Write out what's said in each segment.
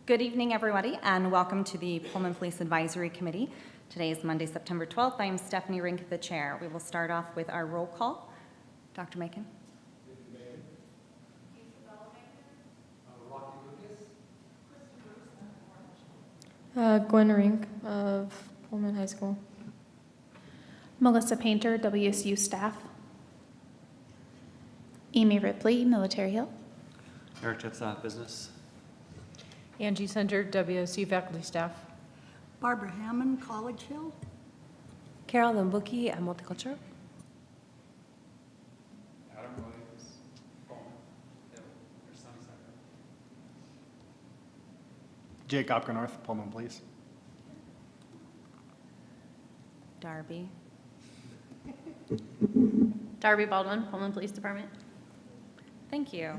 Good evening, everybody, and welcome to the Pullman Police Advisory Committee. Today is Monday, September 12th. I am Stephanie Rink, the chair. We will start off with our roll call. Dr. Macon. Gwen Rink of Pullman High School. Melissa Painter, WSU staff. Amy Ripley, Military Hill. Eric Jetzoff, business. Angie Center, WSU faculty staff. Barbara Hammond, College Hill. Carol Lambuki at Multicultural. Adam Williams, Pullman, Hill, or Sunnyside. Jake Opkernorth, Pullman Police. Darby. Darby Baldwin, Pullman Police Department. Thank you.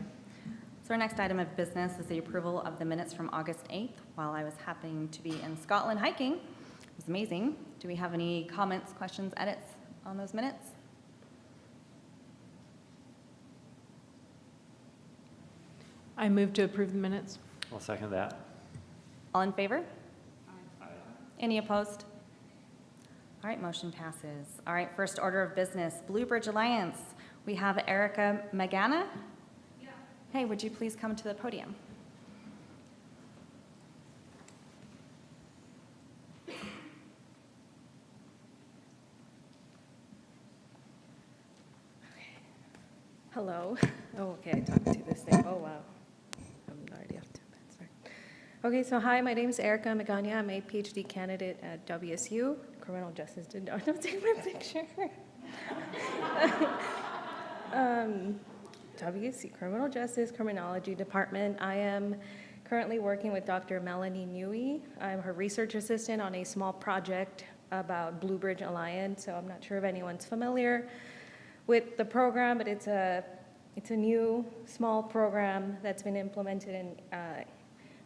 So our next item of business is the approval of the minutes from August 8th. While I was happening to be in Scotland hiking, it was amazing. Do we have any comments, questions, edits on those minutes? I move to approve the minutes. I'll second that. All in favor? Any opposed? All right, motion passes. All right, first order of business, Blue Bridge Alliance. We have Erica Magana. Yeah. Hey, would you please come to the podium? Hello. Oh, okay, I talked to this thing. Oh, wow. I'm already off to that. Sorry. Okay, so hi, my name is Erica Magana. I'm a PhD candidate at WSU. Criminal Justice did not take my picture. WSU, Criminal Justice Criminology Department. I am currently working with Dr. Melanie Newey. I'm her research assistant on a small project about Blue Bridge Alliance, so I'm not sure if anyone's familiar with the program, but it's a new small program that's been implemented in,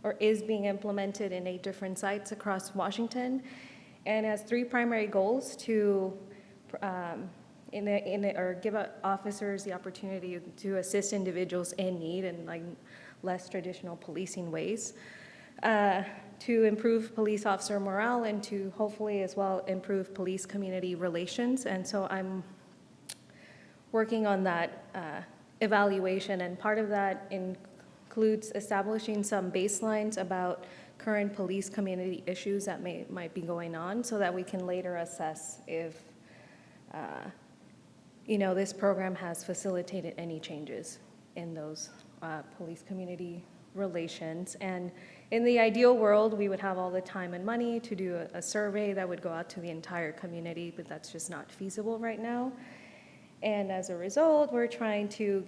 or is being implemented in 8 different sites across Washington, and has 3 primary goals to give officers the opportunity to assist individuals in need in like less traditional policing ways, to improve police officer morale, and to hopefully as well improve police community relations. And so I'm working on that evaluation, and part of that includes establishing some baselines about current police community issues that might be going on, so that we can later assess if this program has facilitated any changes in those police community relations. And in the ideal world, we would have all the time and money to do a survey that would go out to the entire community, but that's just not feasible right now. And as a result, we're trying to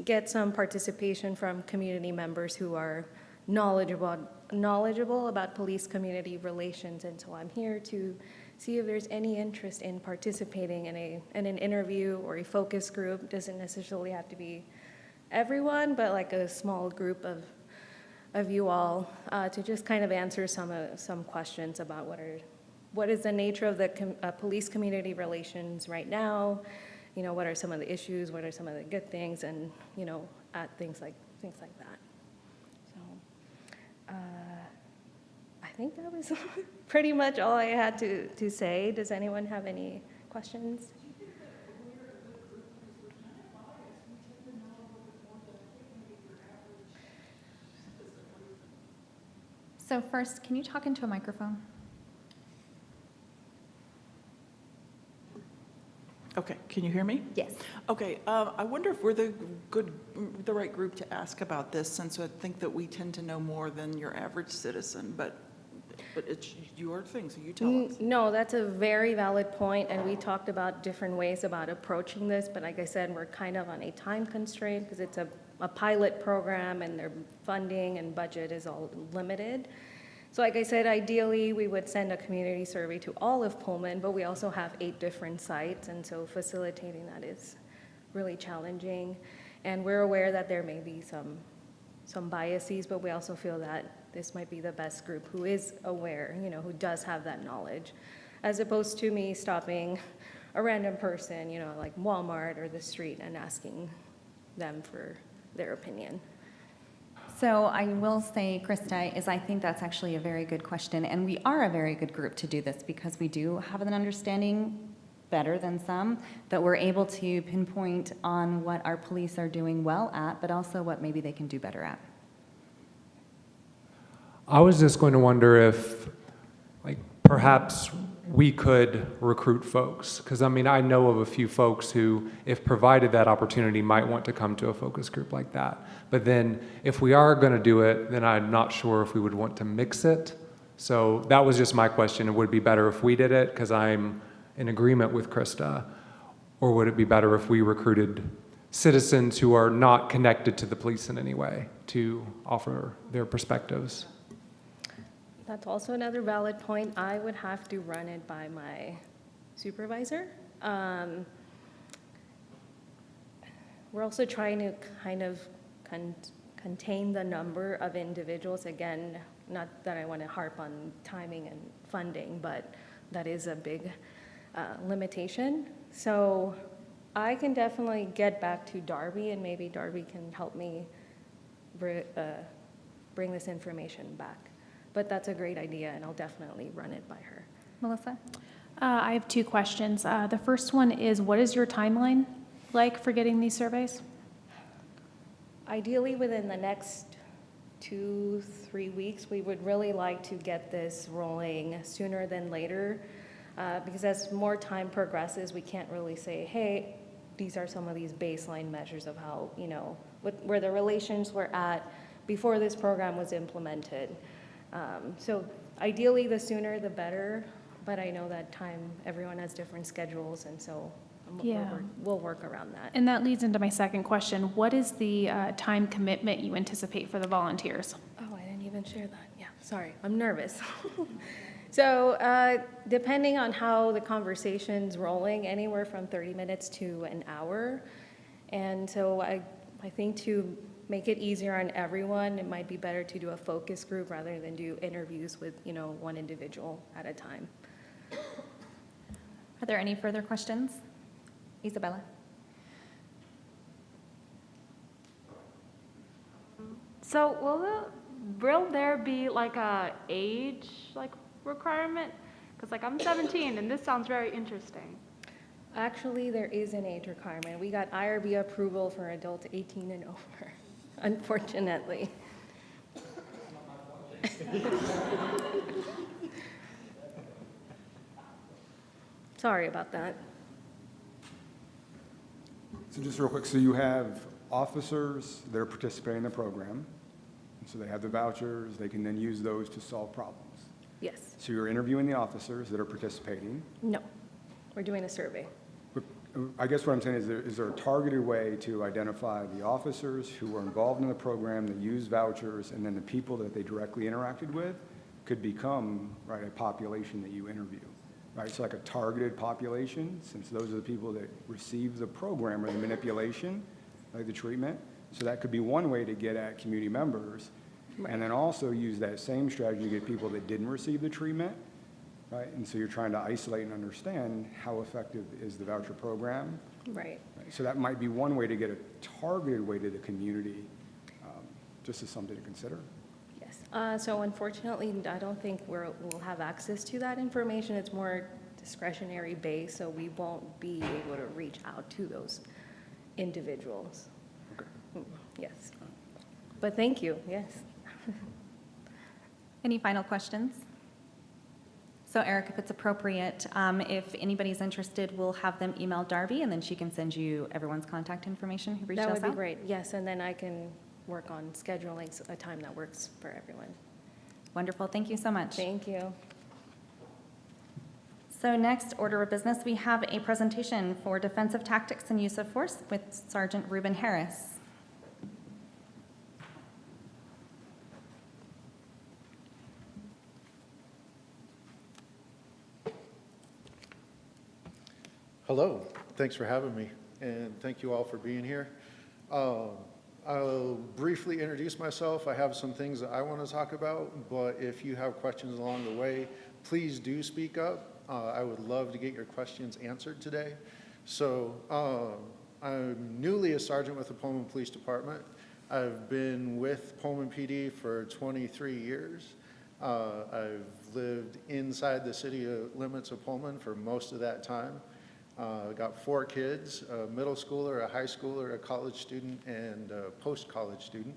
get some participation from community members who are knowledgeable about police community relations. And so I'm here to see if there's any interest in participating in an interview or a focus group. Doesn't necessarily have to be everyone, but like a small group of you all to just kind of answer some questions about what is the nature of the police community relations right now? What are some of the issues? What are some of the good things? And things like that. So I think that was pretty much all I had to say. Does anyone have any questions? So first, can you talk into a microphone? Okay, can you hear me? Yes. Okay, I wonder if we're the right group to ask about this, since I think that we tend to know more than your average citizen, but it's your thing, so you tell us. No, that's a very valid point, and we talked about different ways about approaching this, but like I said, we're kind of on a time constraint because it's a pilot program and their funding and budget is all limited. So like I said, ideally, we would send a community survey to all of Pullman, but we also have 8 different sites, and so facilitating that is really challenging. And we're aware that there may be some biases, but we also feel that this might be the best group who is aware, who does have that knowledge, as opposed to me stopping a random person, like Walmart or the street and asking them for their opinion. So I will say, Krista, is I think that's actually a very good question, and we are a very good group to do this because we do have an understanding better than some, that we're able to pinpoint on what our police are doing well at, but also what maybe they can do better at. I was just going to wonder if, like, perhaps we could recruit folks, because I mean, I know of a few folks who, if provided that opportunity, might want to come to a focus group like that. But then if we are going to do it, then I'm not sure if we would want to mix it. So that was just my question. It would be better if we did it, because I'm in agreement with Krista, or would it be better if we recruited citizens who are not connected to the police in any way to offer their perspectives? That's also another valid point. I would have to run it by my supervisor. We're also trying to kind of contain the number of individuals. Again, not that I want to harp on timing and funding, but that is a big limitation. So I can definitely get back to Darby, and maybe Darby can help me bring this information back. But that's a great idea, and I'll definitely run it by her. Melissa? I have two questions. The first one is, what is your timeline like for getting these surveys? Ideally, within the next 2-3 weeks, we would really like to get this rolling sooner than later, because as more time progresses, we can't really say, hey, these are some of these baseline measures of how, where the relations were at before this program was implemented. So ideally, the sooner the better, but I know that everyone has different schedules, and so we'll work around that. And that leads into my second question. What is the time commitment you anticipate for the volunteers? Oh, I didn't even share that. Yeah, sorry, I'm nervous. So depending on how the conversation's rolling, anywhere from 30 minutes to an hour. And so I think to make it easier on everyone, it might be better to do a focus group rather than do interviews with, one individual at a time. Are there any further questions? Isabella? So will there be like a age requirement? Because I'm 17 and this sounds very interesting. Actually, there is an age requirement. We got IRB approval for adults 18 and over, unfortunately. Sorry about that. So just real quick, so you have officers that are participating in the program, and so they have the vouchers, they can then use those to solve problems. Yes. So you're interviewing the officers that are participating. No, we're doing a survey. I guess what I'm saying is there a targeted way to identify the officers who were involved in the program that use vouchers, and then the people that they directly interacted with could become, right, a population that you interview, right? So like a targeted population, since those are the people that receive the program or the manipulation, like the treatment. So that could be one way to get at community members, and then also use that same strategy to get people that didn't receive the treatment. Right, and so you're trying to isolate and understand how effective is the voucher program. Right. So that might be one way to get a targeted way to the community, just as something to consider. Yes. So unfortunately, I don't think we'll have access to that information. It's more discretionary based, so we won't be able to reach out to those individuals. Okay. Yes. But thank you. Yes. Any final questions? So Eric, if it's appropriate, if anybody's interested, we'll have them email Darby, and then she can send you everyone's contact information who reached us out. That would be great. Yes, and then I can work on scheduling a time that works for everyone. Wonderful. Thank you so much. Thank you. So next order of business, we have a presentation for defensive tactics and use of force with Sergeant Ruben Harris. Hello, thanks for having me, and thank you all for being here. I'll briefly introduce myself. I have some things that I want to talk about, but if you have questions along the way, please do speak up. I would love to get your questions answered today. So I'm newly a sergeant with the Pullman Police Department. I've been with Pullman PD for 23 years. I've lived inside the city limits of Pullman for most of that time. I've got 4 kids, a middle schooler, a high schooler, a college student, and a post-college student.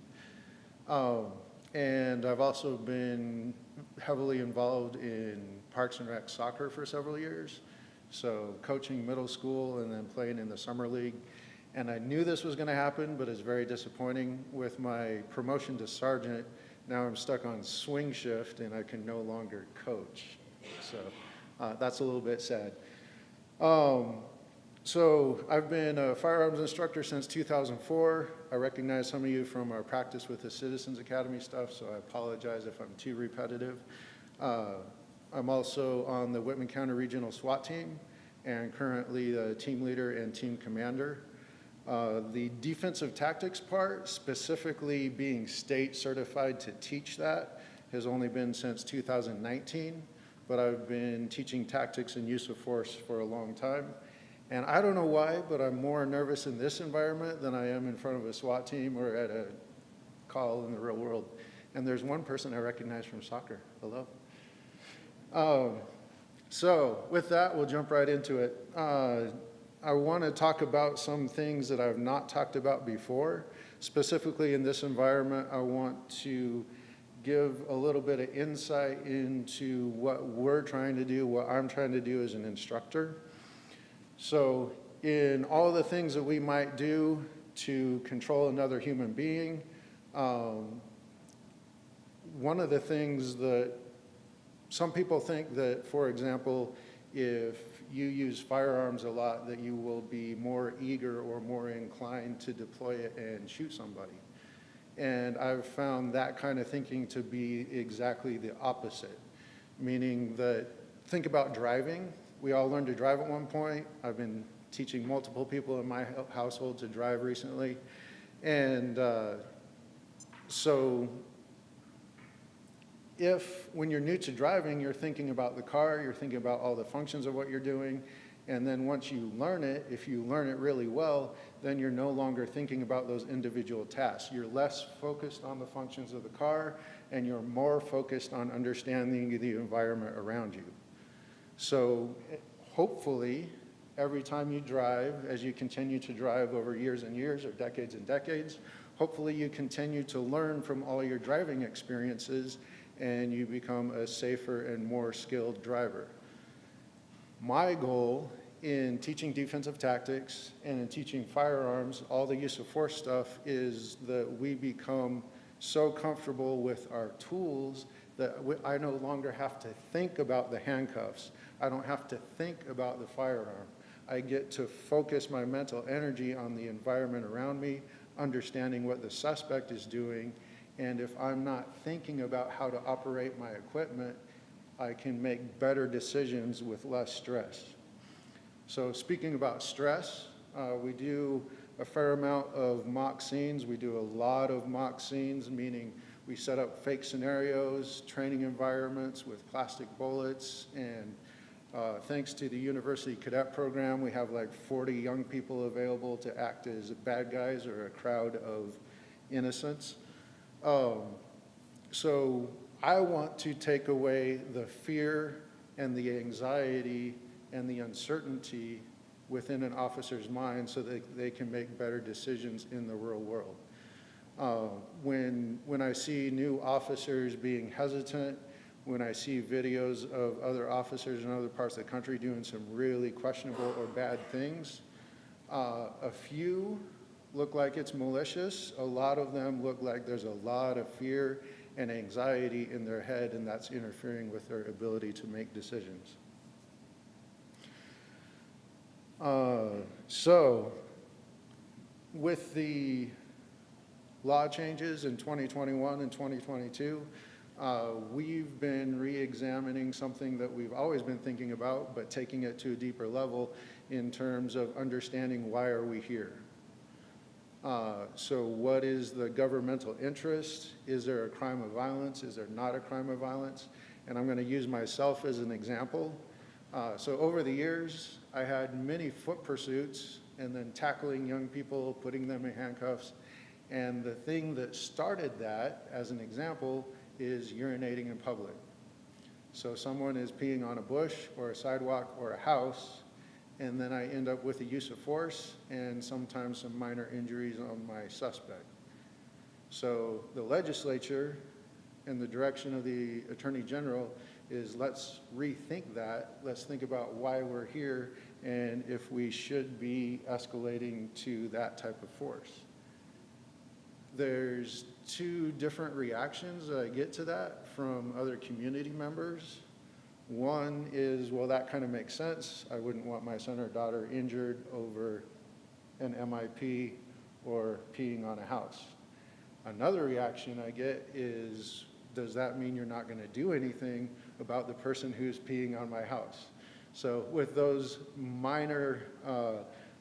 And I've also been heavily involved in Parks and Rec soccer for several years. So coaching middle school and then playing in the summer league. And I knew this was going to happen, but it's very disappointing. With my promotion to sergeant, now I'm stuck on swing shift and I can no longer coach. So that's a little bit sad. So I've been a firearms instructor since 2004. I recognize some of you from our practice with the Citizens Academy stuff, so I apologize if I'm too repetitive. I'm also on the Whitman County Regional SWAT team and currently the team leader and team commander. The defensive tactics part, specifically being state certified to teach that, has only been since 2019, but I've been teaching tactics and use of force for a long time. And I don't know why, but I'm more nervous in this environment than I am in front of a SWAT team or at a call in the real world. And there's one person I recognize from soccer. Hello. So with that, we'll jump right into it. I want to talk about some things that I've not talked about before. Specifically in this environment, I want to give a little bit of insight into what we're trying to do, what I'm trying to do as an instructor. So in all the things that we might do to control another human being, one of the things that some people think that, for example, if you use firearms a lot, that you will be more eager or more inclined to deploy it and shoot somebody. And I've found that kind of thinking to be exactly the opposite, meaning that think about driving. We all learned to drive at one point. I've been teaching multiple people in my household to drive recently. And so if, when you're new to driving, you're thinking about the car, you're thinking about all the functions of what you're doing, and then once you learn it, if you learn it really well, then you're no longer thinking about those individual tasks. You're less focused on the functions of the car, and you're more focused on understanding the environment around you. So hopefully, every time you drive, as you continue to drive over years and years or decades and decades, hopefully you continue to learn from all your driving experiences and you become a safer and more skilled driver. My goal in teaching defensive tactics and in teaching firearms, all the use of force stuff, is that we become so comfortable with our tools that I no longer have to think about the handcuffs. I don't have to think about the firearm. I get to focus my mental energy on the environment around me, understanding what the suspect is doing, and if I'm not thinking about how to operate my equipment, I can make better decisions with less stress. So speaking about stress, we do a fair amount of mock scenes. We do a lot of mock scenes, meaning we set up fake scenarios, training environments with plastic bullets, and thanks to the University Cadet Program, we have like 40 young people available to act as bad guys or a crowd of innocents. So I want to take away the fear and the anxiety and the uncertainty within an officer's mind so that they can make better decisions in the real world. When I see new officers being hesitant, when I see videos of other officers in other parts of the country doing some really questionable or bad things, a few look like it's malicious. A lot of them look like there's a lot of fear and anxiety in their head, and that's interfering with their ability to make decisions. So with the law changes in 2021 and 2022, we've been re-examining something that we've always been thinking about, but taking it to a deeper level in terms of understanding why are we here. So what is the governmental interest? Is there a crime of violence? Is there not a crime of violence? And I'm going to use myself as an example. So over the years, I had many foot pursuits and then tackling young people, putting them in handcuffs. And the thing that started that, as an example, is urinating in public. So someone is peeing on a bush or a sidewalk or a house, and then I end up with the use of force and sometimes some minor injuries on my suspect. So the legislature and the direction of the Attorney General is let's rethink that. Let's think about why we're here and if we should be escalating to that type of force. There's two different reactions that I get to that from other community members. One is, well, that kind of makes sense. I wouldn't want my son or daughter injured over an MIP or peeing on a house. Another reaction I get is, does that mean you're not going to do anything about the person who's peeing on my house? So with those minor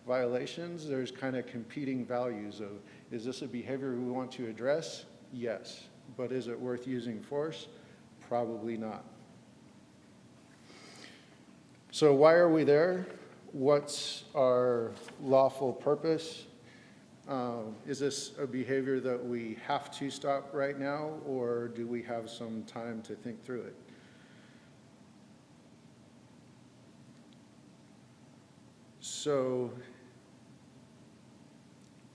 violations, there's kind of competing values of, is this a behavior we want to address? Yes. But is it worth using force? Probably not. So why are we there? What's our lawful purpose? Is this a behavior that we have to stop right now, or do we have some time to think through it? So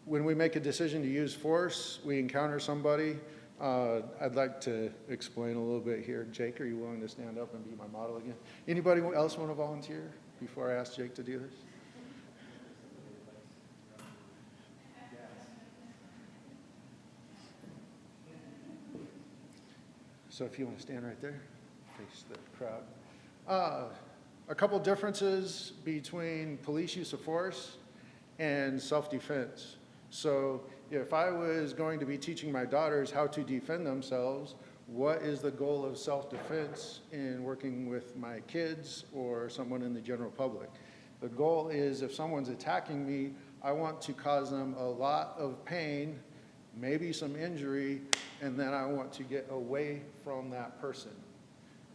when we make a decision to use force, we encounter somebody. I'd like to explain a little bit here. Jake, are you willing to stand up and be my model again? Anybody else want to volunteer before I ask Jake to do this? So if you want to stand right there, face the crowd. A couple differences between police use of force and self-defense. So if I was going to be teaching my daughters how to defend themselves, what is the goal of self-defense in working with my kids or someone in the general public? The goal is, if someone's attacking me, I want to cause them a lot of pain, maybe some injury, and then I want to get away from that person.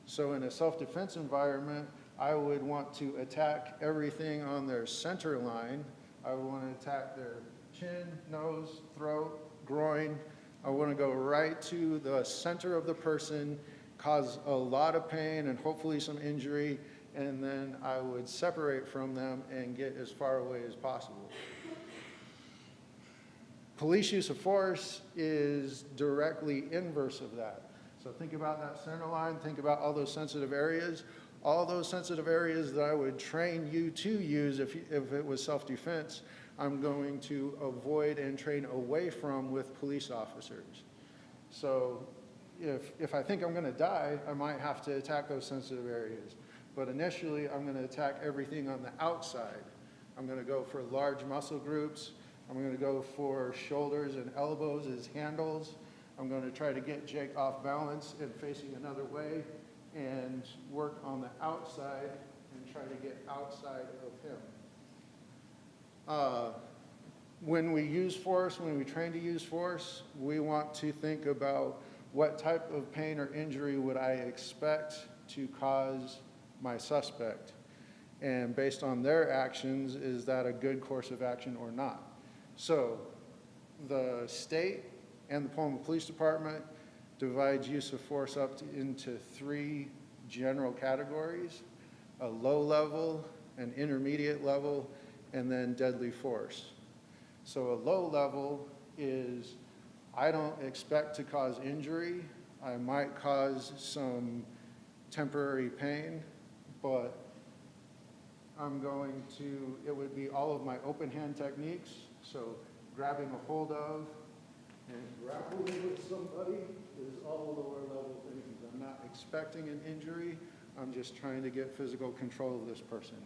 So in a self-defense environment, I would want to attack everything on their center line. I would want to attack their chin, nose, throat, groin. I want to go right to the center of the person, cause a lot of pain and hopefully some injury, and then I would separate from them and get as far away as possible. Police use of force is directly inverse of that. So think about that center line, think about all those sensitive areas. All those sensitive areas that I would train you to use if it was self-defense, I'm going to avoid and train away from with police officers. So if I think I'm going to die, I might have to attack those sensitive areas. But initially, I'm going to attack everything on the outside. I'm going to go for large muscle groups. I'm going to go for shoulders and elbows as handles. I'm going to try to get Jake off balance and facing another way and work on the outside and try to get outside of him. When we use force, when we train to use force, we want to think about what type of pain or injury would I expect to cause my suspect. And based on their actions, is that a good course of action or not? So the state and the Pullman Police Department divides use of force up into three general categories: a low level, an intermediate level, and then deadly force. So a low level is, I don't expect to cause injury. I might cause some temporary pain, but I'm going to, it would be all of my open hand techniques. So grabbing a hold of and grappling with somebody is all lower level things. I'm not expecting an injury. I'm just trying to get physical control of this person.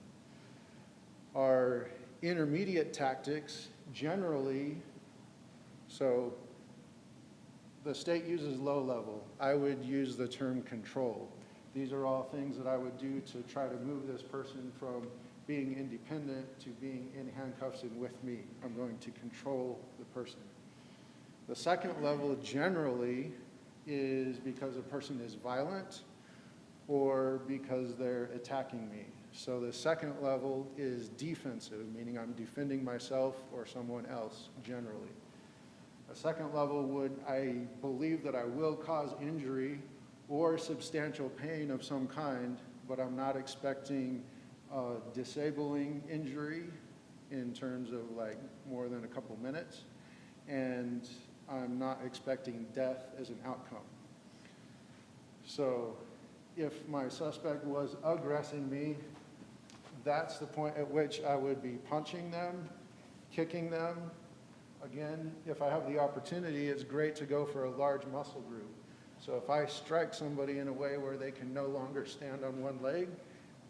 Our intermediate tactics generally, so the state uses low level. I would use the term control. These are all things that I would do to try to move this person from being independent to being in handcuffs and with me. I'm going to control the person. The second level generally is because a person is violent or because they're attacking me. So the second level is defensive, meaning I'm defending myself or someone else generally. A second level would, I believe that I will cause injury or substantial pain of some kind, but I'm not expecting disabling injury in terms of like more than a couple minutes, and I'm not expecting death as an outcome. So if my suspect was aggressing me, that's the point at which I would be punching them, kicking them. Again, if I have the opportunity, it's great to go for a large muscle group. So if I strike somebody in a way where they can no longer stand on one leg,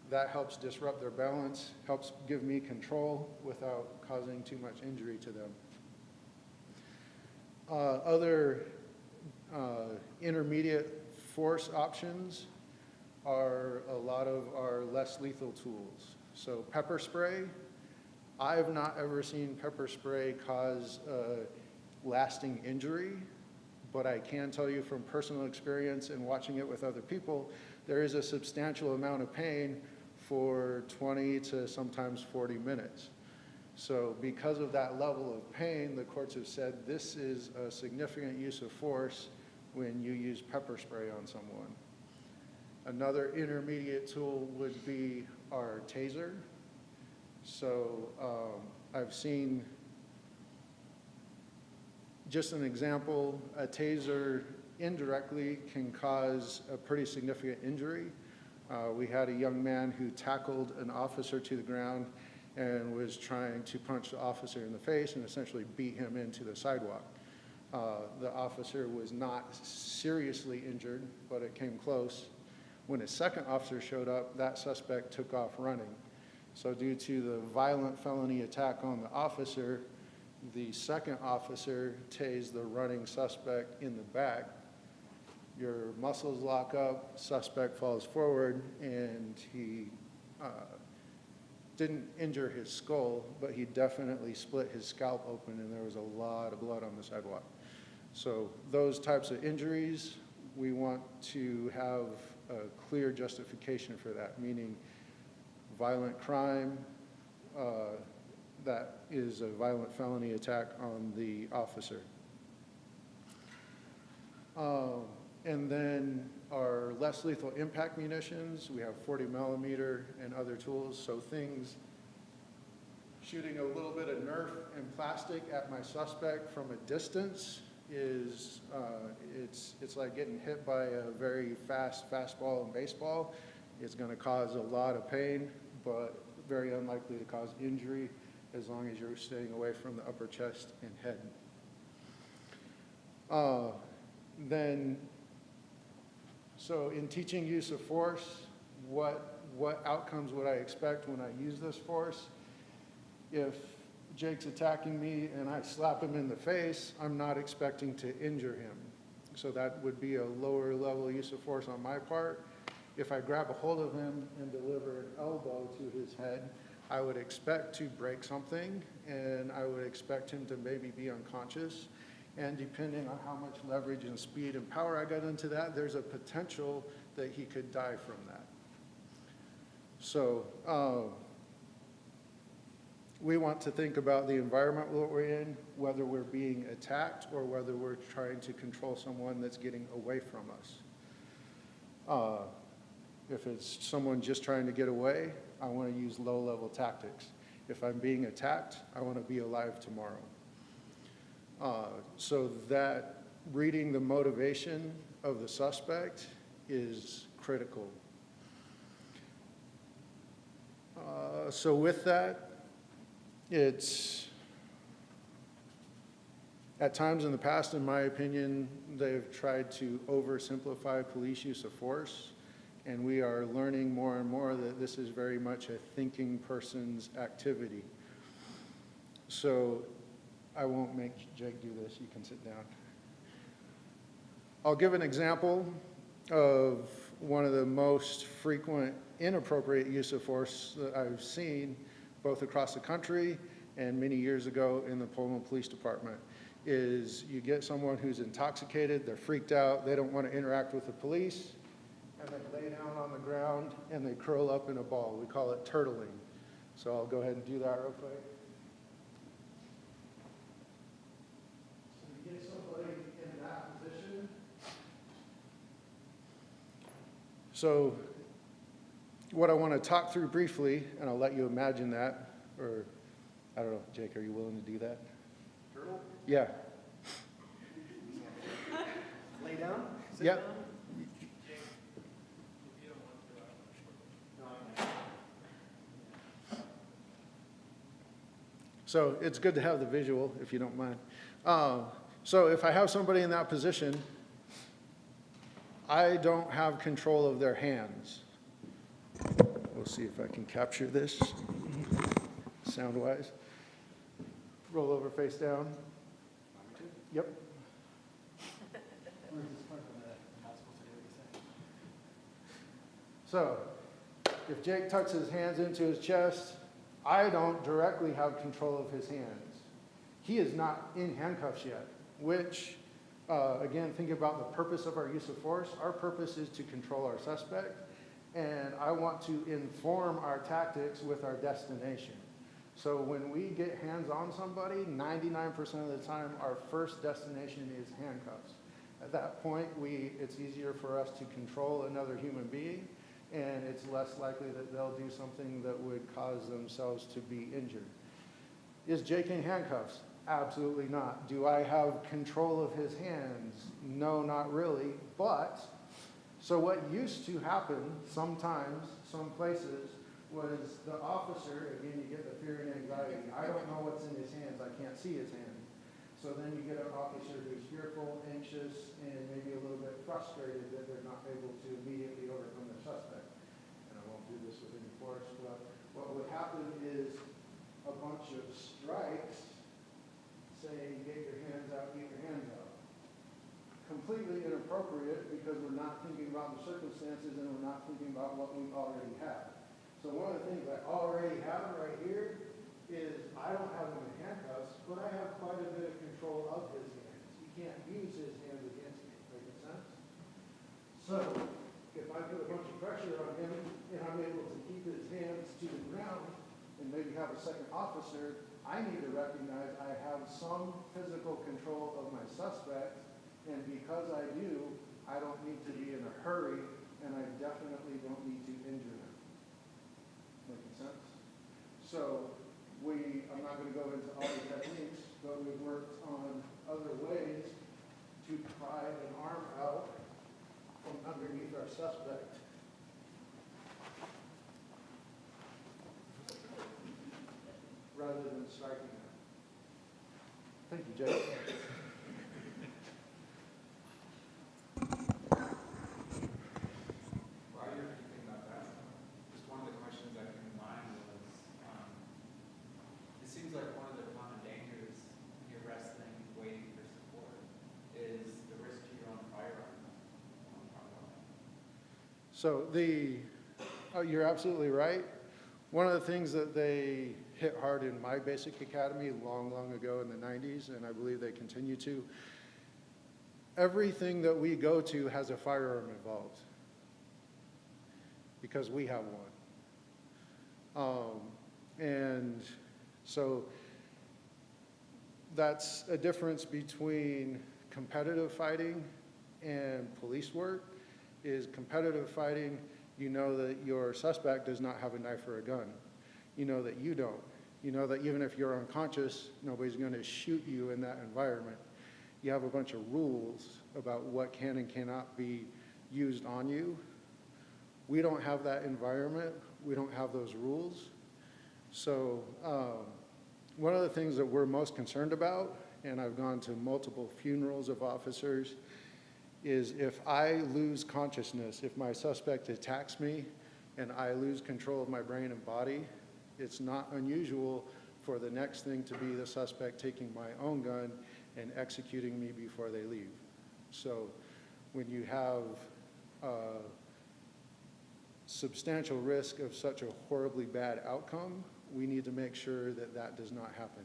that helps disrupt their balance, helps give me control without causing too much injury to them. Other intermediate force options are a lot of our less lethal tools. So pepper spray, I've not ever seen pepper spray cause lasting injury, but I can tell you from personal experience and watching it with other people, there is a substantial amount of pain for 20 to sometimes 40 minutes. So because of that level of pain, the courts have said this is a significant use of force when you use pepper spray on someone. Another intermediate tool would be our taser. So I've seen, just an example, a taser indirectly can cause a pretty significant injury. We had a young man who tackled an officer to the ground and was trying to punch the officer in the face and essentially beat him into the sidewalk. The officer was not seriously injured, but it came close. When a second officer showed up, that suspect took off running. So due to the violent felony attack on the officer, the second officer tased the running suspect in the back. Your muscles lock up, suspect falls forward, and he didn't injure his skull, but he definitely split his scalp open, and there was a lot of blood on the sidewalk. So those types of injuries, we want to have a clear justification for that, meaning violent crime, that is a violent felony attack on the officer. And then our less lethal impact munitions, we have 40 millimeter and other tools, so things shooting a little bit of Nerf and plastic at my suspect from a distance is, it's like getting hit by a very fast fastball in baseball. It's gonna cause a lot of pain, but very unlikely to cause injury as long as you're staying away from the upper chest and head. So in teaching use of force, what outcomes would I expect when I use this force? If Jake's attacking me and I slap him in the face, I'm not expecting to injure him. So that would be a lower level use of force on my part. If I grab a hold of him and deliver an elbow to his head, I would expect to break something, and I would expect him to maybe be unconscious. And depending on how much leverage and speed and power I got into that, there's a potential that he could die from that. So we want to think about the environment that we're in, whether we're being attacked or whether we're trying to control someone that's getting away from us. If it's someone just trying to get away, I want to use low-level tactics. If I'm being attacked, I want to be alive tomorrow. So that reading the motivation of the suspect is critical. So with that, it's, at times in the past, in my opinion, they've tried to oversimplify police use of force, and we are learning more and more that this is very much a thinking person's activity. So I won't make Jake do this, you can sit down. I'll give an example of one of the most frequent inappropriate use of force that I've seen both across the country and many years ago in the Pullman Police Department. Is you get someone who's intoxicated, they're freaked out, they don't want to interact with the police, and they lay down on the ground and they curl up in a ball. We call it turtling. So I'll go ahead and do that real quick. So you get So what I want to talk through briefly, and I'll let you imagine that, or I don't know, Jake, are you willing to do that? Turtle? Yeah. Lay down? Sit Yep. down? So it's good to have the visual, if you don't mind. So if I have somebody in that position, I don't have control of their hands. We'll see if I can capture this sound-wise. Roll over face down. Yep. So if Jake tucks his hands into his chest, I don't directly have control of his hands. He is not in handcuffs yet, which, again, think about the purpose of our use of force. Our purpose is to control our suspect, and I want to inform our tactics with our destination. So when we get hands on somebody, 99% of the time, our first destination is handcuffs. At that point, it's easier for us to control another human being, and it's less likely that they'll do something that would cause themselves to be injured. Is Jake in handcuffs? Absolutely not. Do I have control of his hands? No, not really. But, so what used to happen sometimes, some places, was the officer, again, you get the fear and anxiety. I don't know what's in his hands. I can't see his hand. So then you get an officer who's fearful, anxious, and maybe a little bit frustrated that they're not able to immediately overcome their suspect. And I won't do this with any force, but what would happen is a bunch of strikes saying, get your hands out, get your hands out. Completely inappropriate because we're not thinking about the circumstances and we're not thinking about what we already have. So one of the things I already have right here is I don't have him in handcuffs, but I have quite a bit of control of his hands. He can't use his hands against me. Make sense? So if I put a bunch of pressure on him and I'm able to keep his hands to the ground and maybe have a second officer, I need to recognize I have some physical control of my suspect, and because I do, I don't need to be in a hurry, and I definitely don't need to injure him. Making sense? So I'm not going to go into all the techniques, but we've worked on other ways to pry an arm out from underneath our suspect. Rather than striking them. Thank you, Jake. While you're thinking about that, just one of the questions that came to mind was, it seems like one of the common dangers when you're wrestling, waiting for support, is the risk to your own firearm. So you're absolutely right. One of the things that they hit hard in my basic academy long, long ago in the 90s, and I believe they continue to, everything that we go to has a firearm involved because we have one. And so that's a difference between competitive fighting and police work. Is competitive fighting, you know that your suspect does not have a knife or a gun. You know that you don't. You know that even if you're unconscious, nobody's going to shoot you in that environment. You have a bunch of rules about what can and cannot be used on you. We don't have that environment. We don't have those rules. So one of the things that we're most concerned about, and I've gone to multiple funerals of officers, is if I lose consciousness, if my suspect attacks me and I lose control of my brain and body, it's not unusual for the next thing to be the suspect taking my own gun and executing me before they leave. So when you have substantial risk of such a horribly bad outcome, we need to make sure that that does not happen.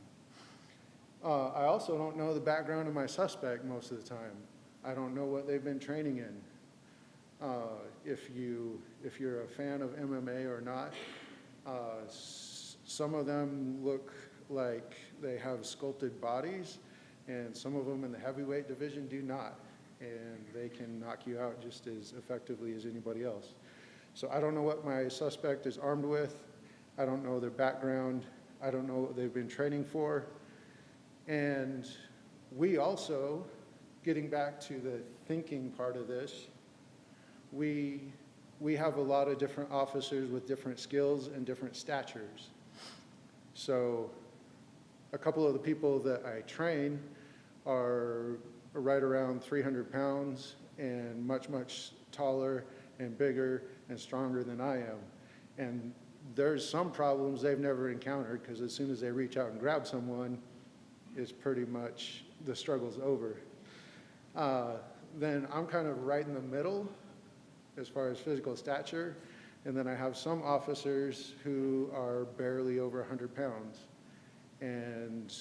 I also don't know the background of my suspect most of the time. I don't know what they've been training in. If you're a fan of MMA or not, some of them look like they have sculpted bodies, and some of them in the heavyweight division do not, and they can knock you out just as effectively as anybody else. So I don't know what my suspect is armed with. I don't know their background. I don't know what they've been training for. And we also, getting back to the thinking part of this, we have a lot of different officers with different skills and different statures. So a couple of the people that I train are right around 300 pounds and much, much taller and bigger and stronger than I am. And there's some problems they've never encountered, because as soon as they reach out and grab someone, it's pretty much the struggle's over. Then I'm kind of right in the middle as far as physical stature, and then I have some officers who are barely over 100 pounds, and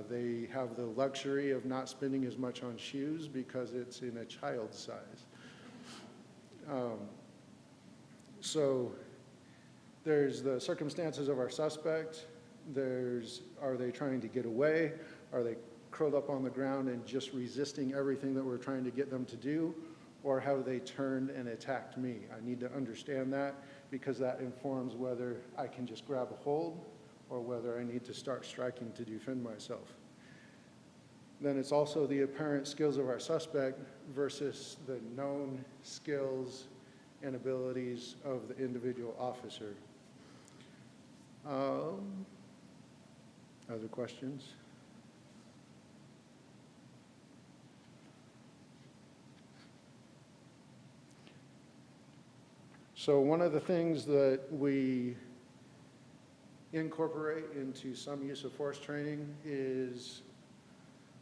they have the luxury of not spending as much on shoes because it's in a child's size. So there's the circumstances of our suspect. Are they trying to get away? Are they curled up on the ground and just resisting everything that we're trying to get them to do? Or have they turned and attacked me? I need to understand that, because that informs whether I can just grab a hold or whether I need to start striking to defend myself. Then it's also the apparent skills of our suspect versus the known skills and abilities of the individual officer. Other questions? So one of the things that we incorporate into some use of force training is,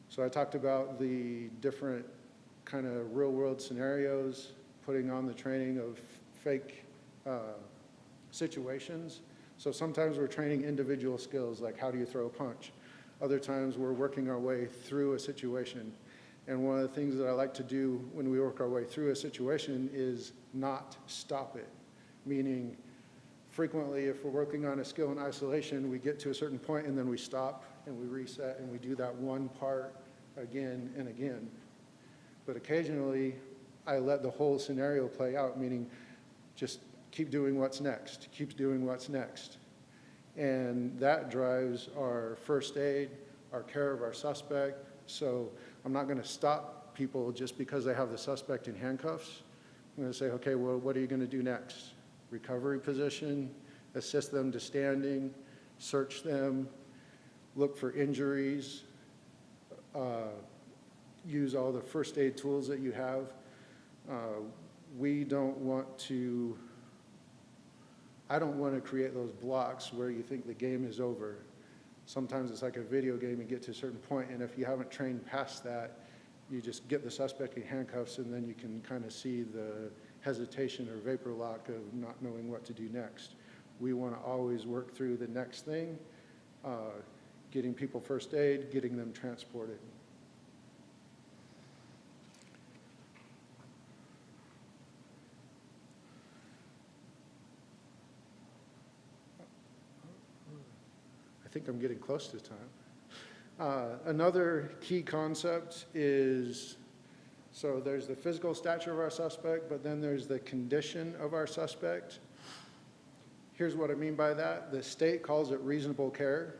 so I talked about the different kind of real world scenarios, putting on the training of fake situations. So sometimes we're training individual skills, like how do you throw a punch? Other times we're working our way through a situation. And one of the things that I like to do when we work our way through a situation is not stop it. Meaning, frequently if we're working on a skill in isolation, we get to a certain point and then we stop and we reset and we do that one part again and again. But occasionally, I let the whole scenario play out, meaning just keep doing what's next, keep doing what's next. And that drives our first aid, our care of our suspect. So I'm not going to stop people just because they have the suspect in handcuffs. I'm going to say, okay, well, what are you going to do next? Recovery position, assist them to standing, search them, look for injuries, use all the first aid tools that you have. I don't want to create those blocks where you think the game is over. Sometimes it's like a video game, you get to a certain point, and if you haven't trained past that, you just get the suspect in handcuffs, and then you can kind of see the hesitation or vapor lock of not knowing what to do next. We want to always work through the next thing, getting people first aid, getting them transported. I think I'm getting close to time. Another key concept is, so there's the physical stature of our suspect, but then there's the condition of our suspect. Here's what I mean by that. The state calls it reasonable care.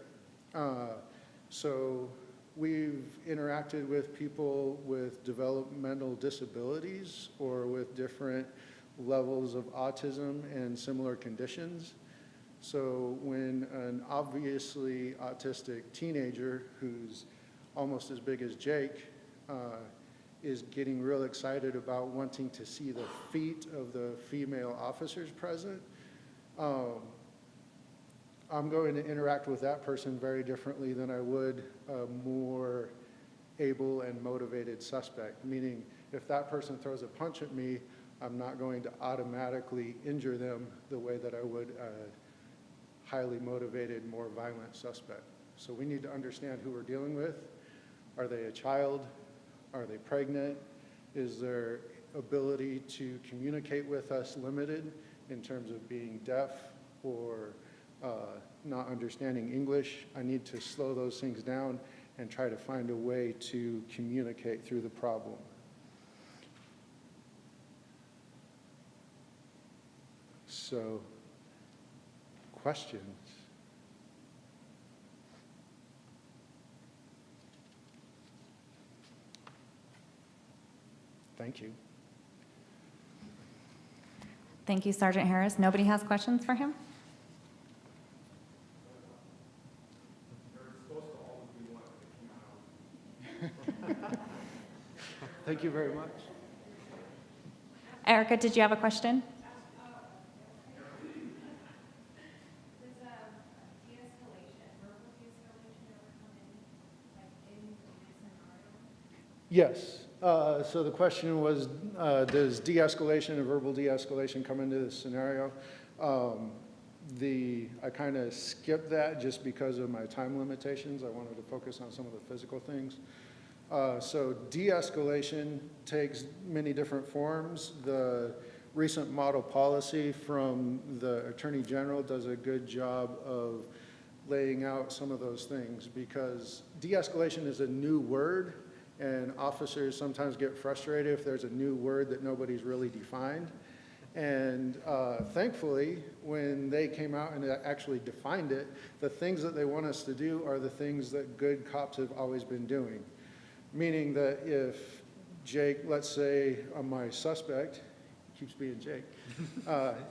So we've interacted with people with developmental disabilities or with different levels of autism and similar conditions. So when an obviously autistic teenager who's almost as big as Jake is getting real excited about wanting to see the feet of the female officers present, I'm going to interact with that person very differently than I would a more able and motivated suspect. Meaning, if that person throws a punch at me, I'm not going to automatically injure them the way that I would a highly motivated, more violent suspect. So we need to understand who we're dealing with. Are they a child? Are they pregnant? Is their ability to communicate with us limited in terms of being deaf or not understanding English? I need to slow those things down and try to find a way to communicate through the problem. So, questions? Thank you. Thank you, Sergeant Harris. Nobody has questions for him? Thank you very much. Erica, did you have a question? Yes. So the question was, does de-escalation and verbal de-escalation come into this scenario? I kind of skipped that just because of my time limitations. I wanted to focus on some of the physical things. So de-escalation takes many different forms. The recent model policy from the Attorney General does a good job of laying out some of those things, because de-escalation is a new word, and officers sometimes get frustrated if there's a new word that nobody's really defined. And thankfully, when they came out and actually defined it, the things that they want us to do are the things that good cops have always been doing. Meaning that if Jake, let's say my suspect, keeps being Jake,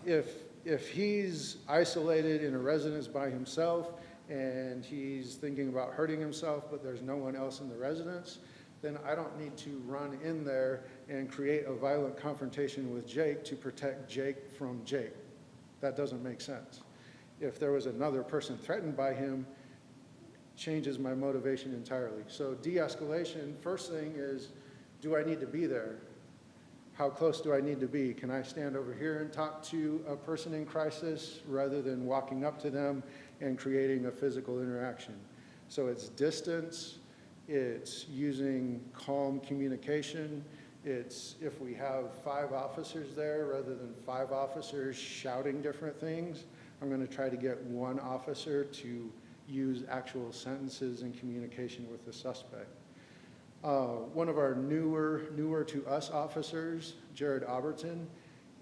if he's isolated in a residence by himself and he's thinking about hurting himself, but there's no one else in the residence, then I don't need to run in there and create a violent confrontation with Jake to protect Jake from Jake. That doesn't make sense. If there was another person threatened by him, changes my motivation entirely. So de-escalation, first thing is, do I need to be there? How close do I need to be? Can I stand over here and talk to a person in crisis rather than walking up to them and creating a physical interaction? So it's distance, it's using calm communication, it's if we have 5 officers there rather than 5 officers shouting different things, I'm going to try to get one officer to use actual sentences in communication with the suspect. One of our newer to us officers, Jared Alberton,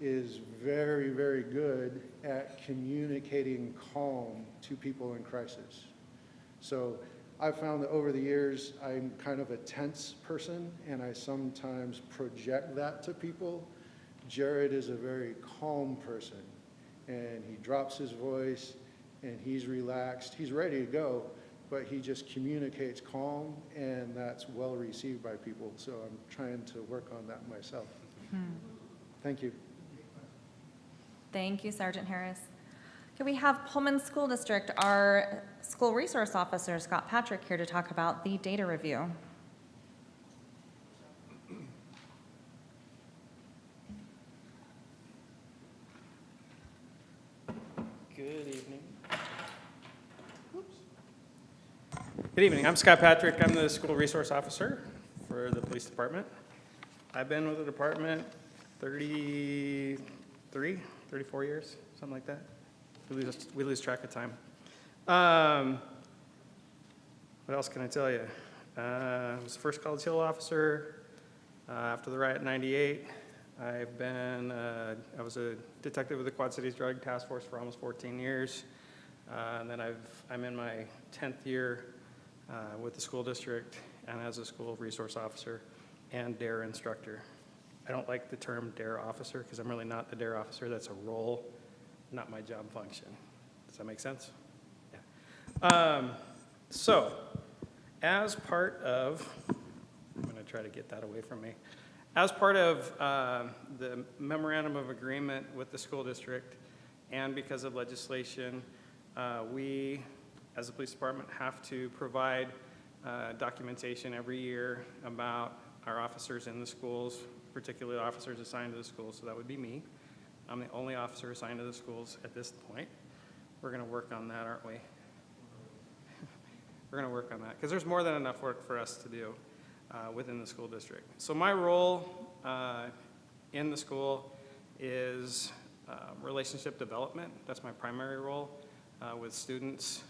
is very, very good at communicating calm to people in crisis. So I've found that over the years, I'm kind of a tense person, and I sometimes project that to people. Jared is a very calm person, and he drops his voice, and he's relaxed. He's ready to go, but he just communicates calm, and that's well received by people. So I'm trying to work on that myself. Thank you. Thank you, Sergeant Harris. Okay, we have Pullman School District, our school resource officer, Scott Patrick, here to talk about the data review. Good evening. Good evening. I'm Scott Patrick. I'm the school resource officer for the police department. I've been with the department 34 years, something like that. We lose track of time. What else can I tell you? I was the first College Hill officer after the riot in '98. I was a detective with the Quad Cities Drug Task Force for almost 14 years. And then I'm in my 10th year with the school district and as a school resource officer and DARE instructor. I don't like the term DARE officer because I'm really not the DARE officer. That's a role, not my job function. Does that make sense? Yeah. So, as part of, I'm going to try to get that away from me. As part of the memorandum of agreement with the school district, and because of legislation, we, as a police department, have to provide documentation every year about our officers in the schools, particularly officers assigned to the schools. So that would be me. I'm the only officer assigned to the schools at this point. We're going to work on that, aren't we? We're going to work on that because there's more than enough work for us to do within the school district. So my role in the school is relationship development. That's my primary role with students,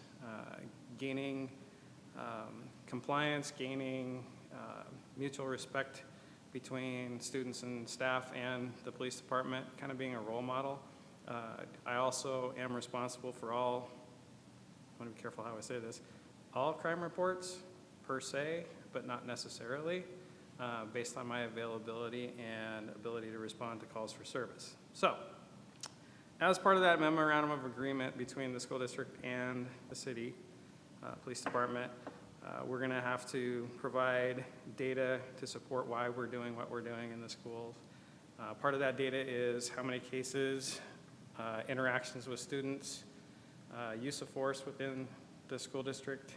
gaining compliance, gaining mutual respect between students and staff and the police department, kind of being a role model. I also am responsible for all, I want to be careful how I say this, all crime reports per se, but not necessarily, based on my availability and ability to respond to calls for service. So, as part of that memorandum of agreement between the school district and the city police department, we're going to have to provide data to support why we're doing what we're doing in the schools. Part of that data is how many cases, interactions with students, use of force within the school district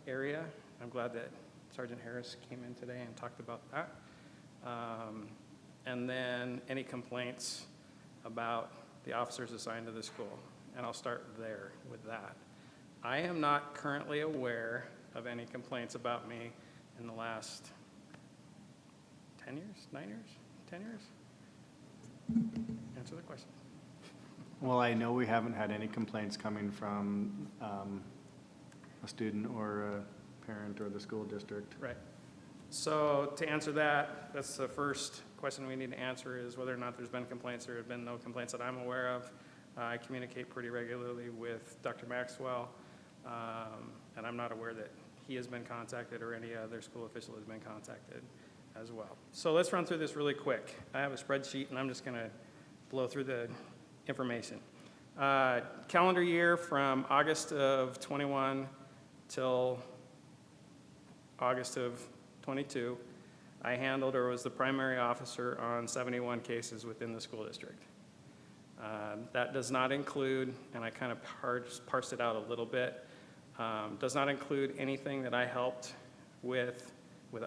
area. I'm glad that Sergeant Harris came in today and talked about that. And then any complaints about the officers assigned to the school. And I'll start there with that. I am not currently aware of any complaints about me in the last 10 years, 9 years, 10 years? Answer the question. Well, I know we haven't had any complaints coming from a student or a parent or the school district. Right. So to answer that, that's the first question we need to answer is whether or not there's been complaints. There have been no complaints that I'm aware of. I communicate pretty regularly with Dr. Maxwell, and I'm not aware that he has been contacted or any other school official has been contacted as well. So let's run through this really quick. I have a spreadsheet, and I'm just going to blow through the information. Calendar year from August of 21 till August of 22, I handled or was the primary officer on 71 cases within the school district. That does not include, and I kind of parsed it out a little bit, does not include anything that I helped with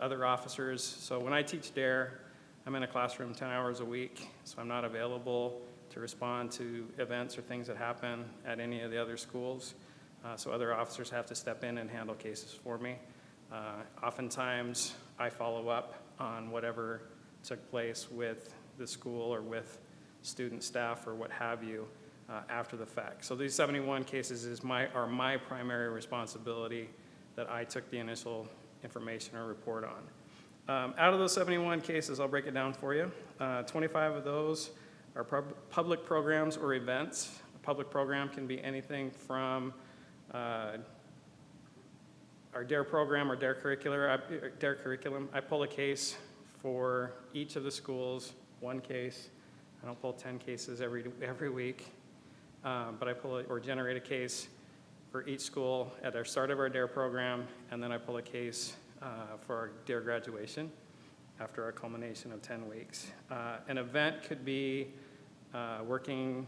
other officers. So when I teach DARE, I'm in a classroom 10 hours a week, so I'm not available to respond to events or things that happen at any of the other schools. So other officers have to step in and handle cases for me. Oftentimes, I follow up on whatever took place with the school or with student staff or what have you after the fact. So these 71 cases are my primary responsibility that I took the initial information or report on. Out of those 71 cases, I'll break it down for you. 25 of those are public programs or events. A public program can be anything from our DARE program or DARE curriculum. I pull a case for each of the schools, one case. I don't pull 10 cases every week, but I pull or generate a case for each school at our start of our DARE program, and then I pull a case for our DARE graduation after our culmination of 10 weeks. An event could be working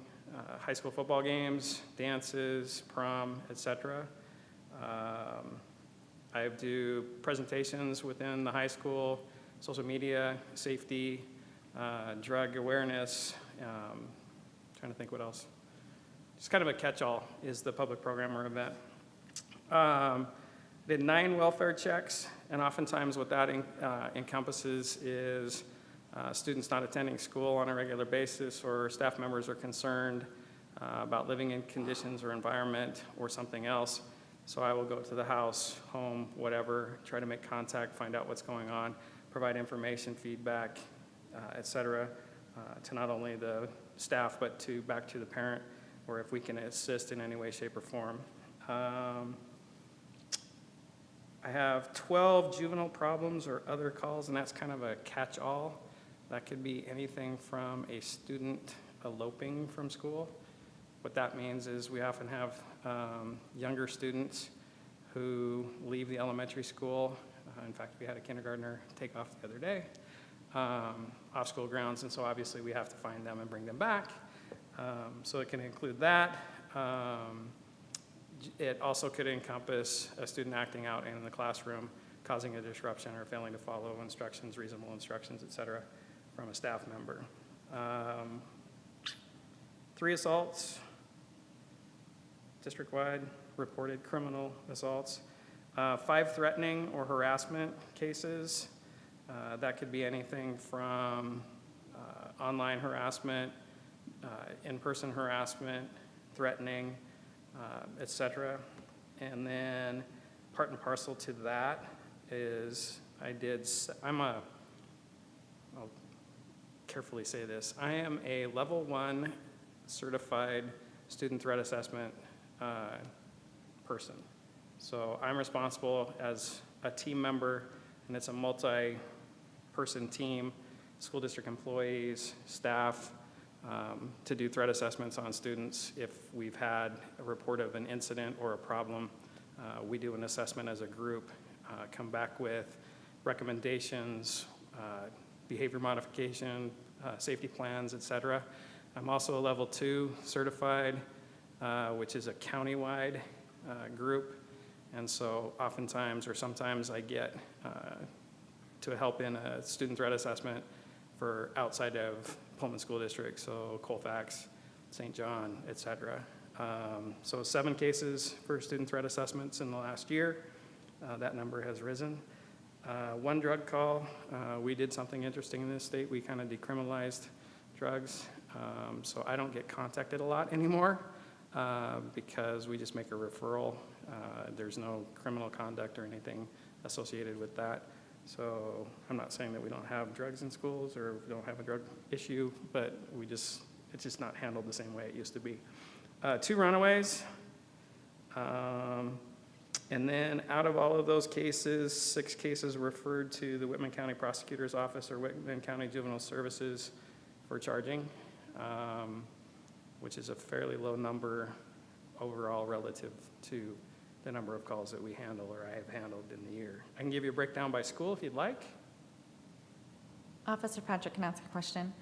high school football games, dances, prom, etc. I do presentations within the high school, social media, safety, drug awareness, trying to think what else. Just kind of a catch-all is the public program or event. Did 9 welfare checks, and oftentimes what that encompasses is students not attending school on a regular basis, or staff members are concerned about living in conditions or environment or something else. So I will go to the house, home, whatever, try to make contact, find out what's going on, provide information, feedback, et cetera, to not only the staff, but back to the parent, or if we can assist in any way, shape, or form. I have 12 juvenile problems or other calls, and that's kind of a catch-all. That could be anything from a student eloping from school. What that means is we often have younger students who leave the elementary school. In fact, we had a kindergartner take off the other day off school grounds, and so obviously we have to find them and bring them back. So it can include that. It also could encompass a student acting out in the classroom, causing a disruption or failing to follow instructions, reasonable instructions, et cetera, from a staff member. 3 assaults, district-wide reported criminal assaults. 5 threatening or harassment cases. That could be anything from online harassment, in-person harassment, threatening, et cetera. And then part and parcel to that is I'll carefully say this, I am a level 1 certified student threat assessment person. So I'm responsible as a team member, and it's a multi-person team, school district employees, staff, to do threat assessments on students. If we've had a report of an incident or a problem, we do an assessment as a group, come back with recommendations, behavior modification, safety plans, et cetera. I'm also a level 2 certified, which is a countywide group. And so oftentimes or sometimes I get to help in a student threat assessment for outside of Pullman School District, so Colfax, St. John, et cetera. So 7 cases for student threat assessments in the last year. That number has risen. 1 drug call. We did something interesting in this state. We kind of decriminalized drugs. So I don't get contacted a lot anymore because we just make a referral. There's no criminal conduct or anything associated with that. So I'm not saying that we don't have drugs in schools or we don't have a drug issue, but it's just not handled the same way it used to be. 2 runaways. And then out of all of those cases, 6 cases referred to the Whitman County Prosecutor's Office or Whitman County Juvenile Services for charging, which is a fairly low number overall relative to the number of calls that we handle or I have handled in the year. I can give you a breakdown by school if you'd like. Officer Patrick, can I ask a question?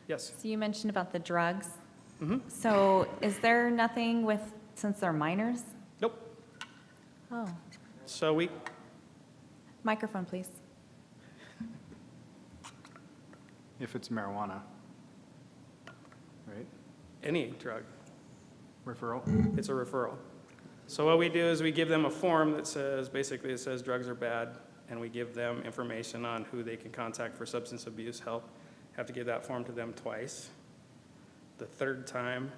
Yes. So you mentioned about the drugs. Mm-hmm. So is there nothing since they're minors? Nope. Oh. So Microphone, please. If it's marijuana, right? any drug, Referral? it's a referral. So what we do is we give them a form that says, basically it says drugs are bad, and we give them information on who they can contact for substance abuse help. Have to give that form to them twice. The 3rd time,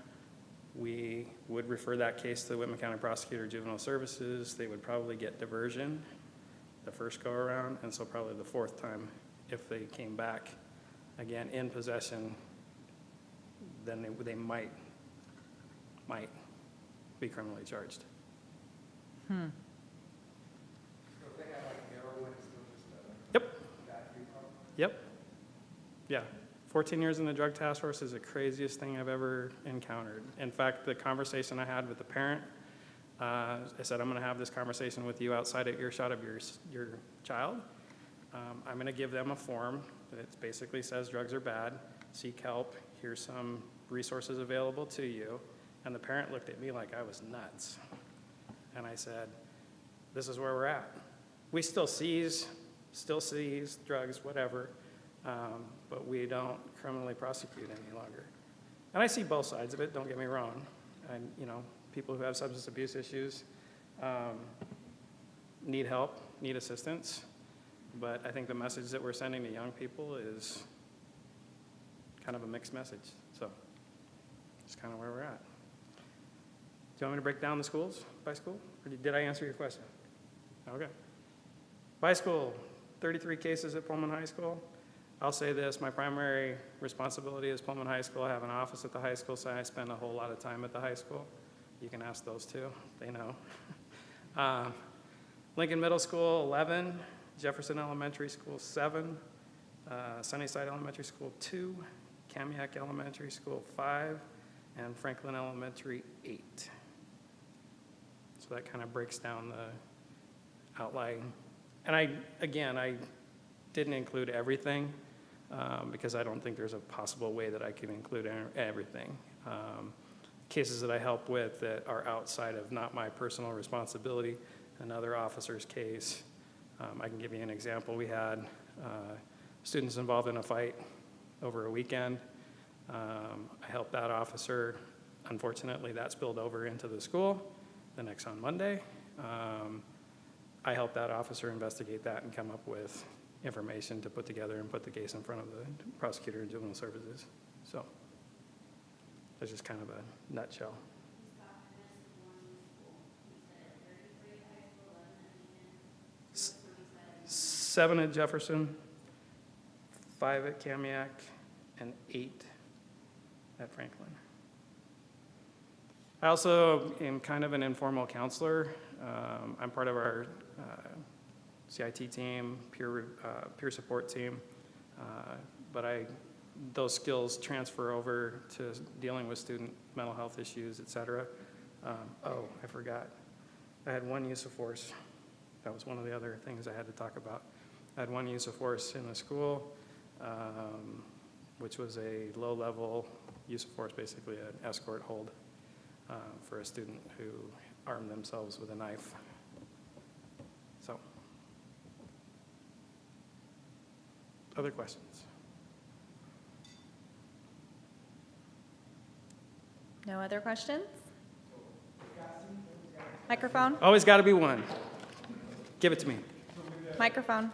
we would refer that case to the Whitman County Prosecutor Juvenile Services. They would probably get diversion the first go around, and so probably the 4th time, if they came back again in possession, then they might be criminally charged. Hmm. So if they have like heroin, it's still just a Yep. vacuum pump? Yep. Yeah. 14 years in the drug task force is the craziest thing I've ever encountered. In fact, the conversation I had with the parent, I said, I'm going to have this conversation with you outside of earshot of your child. I'm going to give them a form that basically says drugs are bad, seek help, here's some resources available to you. And the parent looked at me like I was nuts. And I said, this is where we're at. We still seize drugs, whatever, but we don't criminally prosecute any longer. And I see both sides of it, don't get me wrong. And, people who have substance abuse issues need help, need assistance. But I think the message that we're sending to young people is kind of a mixed message. So it's kind of where we're at. Do you want me to break down the schools by school? Or did I answer your question? Okay. By school, 33 cases at Pullman High School. I'll say this, my primary responsibility is Pullman High School. I have an office at the high school, so I spend a whole lot of time at the high school. You can ask those two, they know. Lincoln Middle School, 11. Jefferson Elementary School, 7. Sunnyside Elementary School, 2. Kamiak Elementary School, 5. And Franklin Elementary, 8. So that kind of breaks down the outline. And I didn't include everything because I don't think there's a possible way that I can include everything. Cases that I help with that are outside of not my personal responsibility, another officer's case. I can give you an example. We had students involved in a fight over a weekend. I helped that officer. Unfortunately, that spilled over into the school the next on Monday. I helped that officer investigate that and come up with information to put together and put the case in front of the prosecutor and juvenile services. So that's just kind of a nutshell. 7 at Jefferson, 5 at Kamiak, and 8 at Franklin. I also am kind of an informal counselor. I'm part of our CIT team, peer support team, but those skills transfer over to dealing with student mental health issues, et cetera. Oh, I forgot. I had one use of force. That was one of the other things I had to talk about. I had one use of force in the school, which was a low-level use of force, basically an escort hold for a student who armed themselves with a knife. So, other questions? No other questions? Microphone? Always got to be one. Give it to me. Microphone.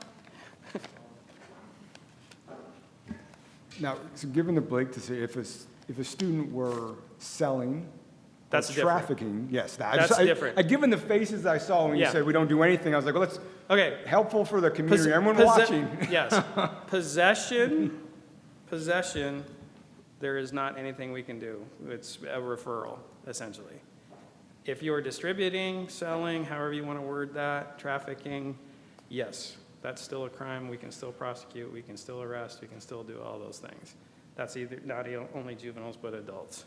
Now, so given the Blake to say, if a student were selling or That's different. trafficking, yes, That's different. Given the faces I saw when you Yeah. said we don't do anything, I was like, well, that's Okay. helpful for the community, everyone Posse- watching. Yes. Possession, there is not anything we can do. It's a referral, essentially. If you're distributing, selling, however you want to word that, trafficking, yes, that's still a crime. We can still prosecute, we can still arrest, we can still do all those things. That's not only juveniles, but adults.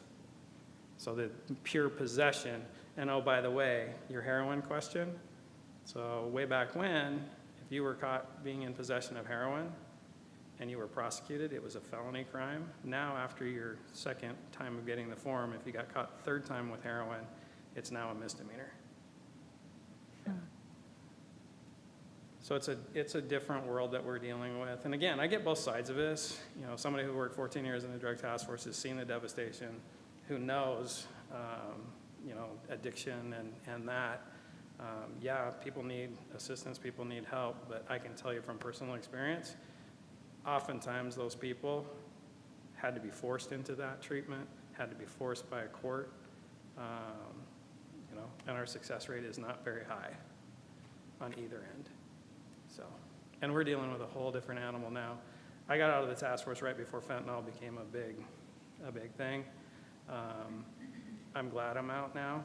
So the pure possession, and oh, by the way, your heroin question. So way back when, if you were caught being in possession of heroin and you were prosecuted, it was a felony crime. Now, after your second time of getting the form, if you got caught third time with heroin, it's now a misdemeanor. So it's a different world that we're dealing with. And again, I get both sides of this. You know, somebody who worked 14 years in the drug task force has seen the devastation, who knows, addiction and that. Yeah, people need assistance, people need help, but I can tell you from personal experience, oftentimes those people had to be forced into that treatment, had to be forced by a court, and our success rate is not very high on either end. So, and we're dealing with a whole different animal now. I got out of the task force right before fentanyl became a big thing. I'm glad I'm out now,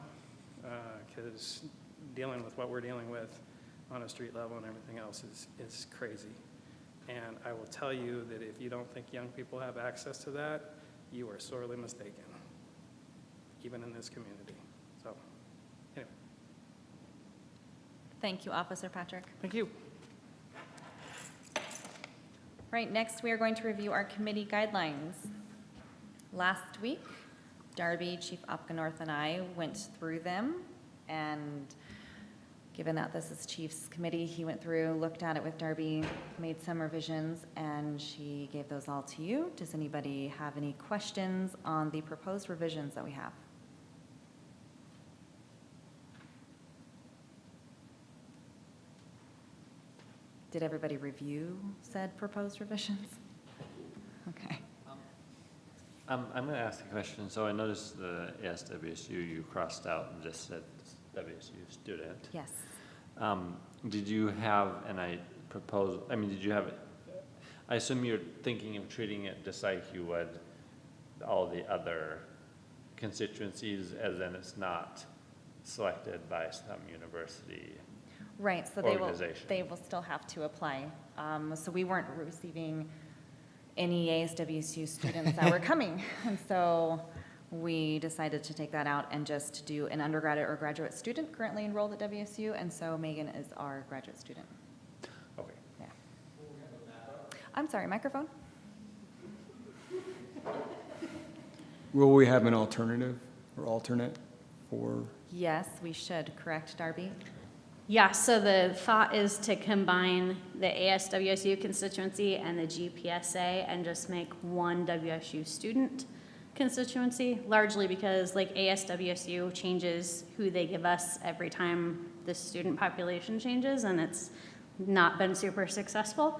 because dealing with what we're dealing with on a street level and everything else is crazy. And I will tell you that if you don't think young people have access to that, you are sorely mistaken, even in this community. So, anyway. Thank you, Officer Patrick. Thank you. Right, next we are going to review our committee guidelines. Last week, Darby, Chief Opgenorth, and I went through them, and given that this is Chief's committee, he went through, looked at it with Darby, made some revisions, and she gave those all to you. Does anybody have any questions on the proposed revisions that we have? Did everybody review said proposed revisions? Okay. I'm going to ask a question. So I noticed the ASWSU you crossed out and just said WSU student. Yes. Did you have, did you have, I assume you're thinking of treating it just like you would all the other constituencies, as in it's not selected by some university. Right, so organization. they will still have to apply. So we weren't receiving any ASWSU students that were coming. And so we decided to take that out and just do an undergraduate or graduate student currently enrolled at WSU. And so Megan is our graduate student. Okay. Yeah. I'm sorry, microphone? Will we have an alternative or alternate for? Yes, we should, correct, Darby? Yeah, so the thought is to combine the ASWSU constituency and the GPSA and just make one WSU student constituency, largely because like ASWSU changes who they give us every time the student population changes, and it's not been super successful.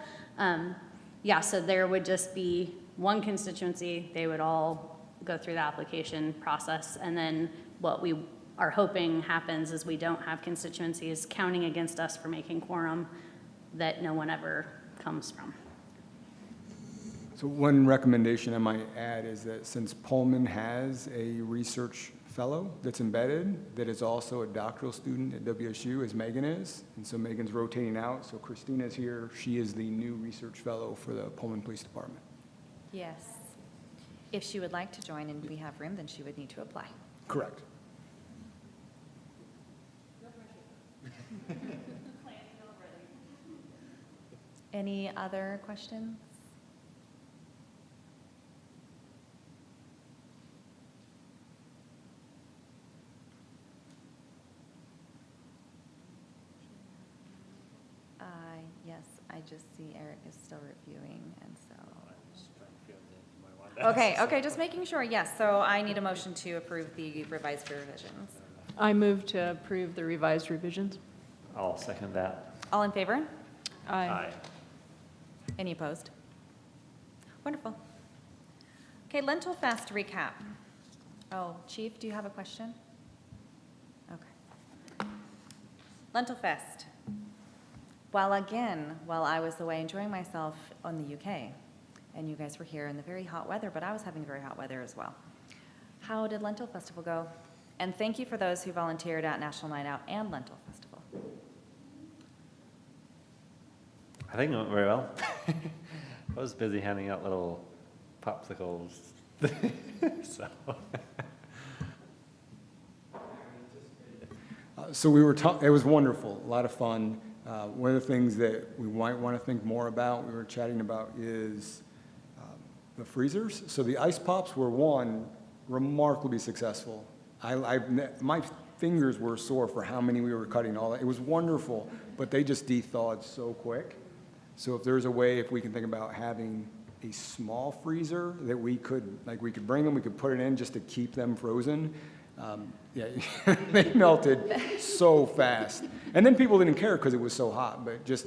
Yeah, so there would just be one constituency. They would all go through the application process, and then what we are hoping happens is we don't have constituencies counting against us for making quorum that no one ever comes from. So one recommendation I might add is that since Pullman has a research fellow that's embedded that is also a doctoral student at WSU, as Megan is. And so Megan's rotating out. So Christina's here. She is the new research fellow for the Pullman Police Department. Yes. If she would like to join and we have room, then she would need to apply. Correct. Any other questions? Yes, I just see Eric is still reviewing, and so. Okay, just making sure, yes, so I need a motion to approve the revised revisions. I move to approve the revised revisions. I'll second that. All in favor? Aye. Any opposed? Wonderful. Okay, Lentil Fest recap. Oh, Chief, do you have a question? Okay. Lentil Fest. While I was away enjoying myself in the UK, and you guys were here in the very hot weather, but I was having very hot weather as well. How did Lentil Festival go? And thank you for those who volunteered at National Night Out and Lentil Festival. I think it went very well. I was busy handing out little popsicles, so. So it was wonderful, a lot of fun. One of the things that we might want to think more about, we were chatting about, is the freezers. So the ice pops were, one, remarkably successful. My fingers were sore for how many we were cutting. All that. It was wonderful, but they just de-thawed so quick. So if there's a way, if we can think about having a small freezer that we could bring them, we could put it in just to keep them frozen. Yeah, they melted so fast. And then people didn't care because it was so hot, but just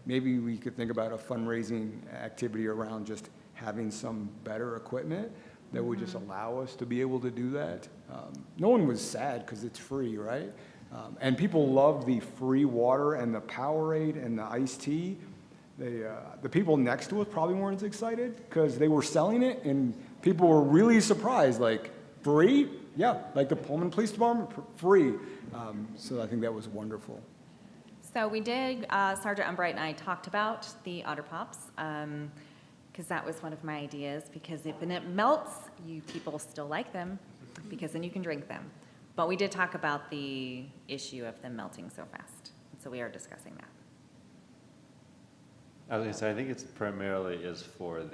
maybe we could think about a fundraising activity around just having some better equipment that would just allow us to be able to do that. No one was sad because it's free, right? And people love the free water and the Powerade and the iced tea. The people next to us probably weren't as excited because they were selling it and people were really surprised, like, free? Yeah, like the Pullman Police Department, free. So I think that was wonderful. So we did, Sergeant Umbright and I talked about the Otter Pops, because that was one of my ideas, because if it melts, you people still like them, because then you can drink them. But we did talk about the issue of them melting so fast, so we are discussing that. I was gonna say, I think it's primarily is for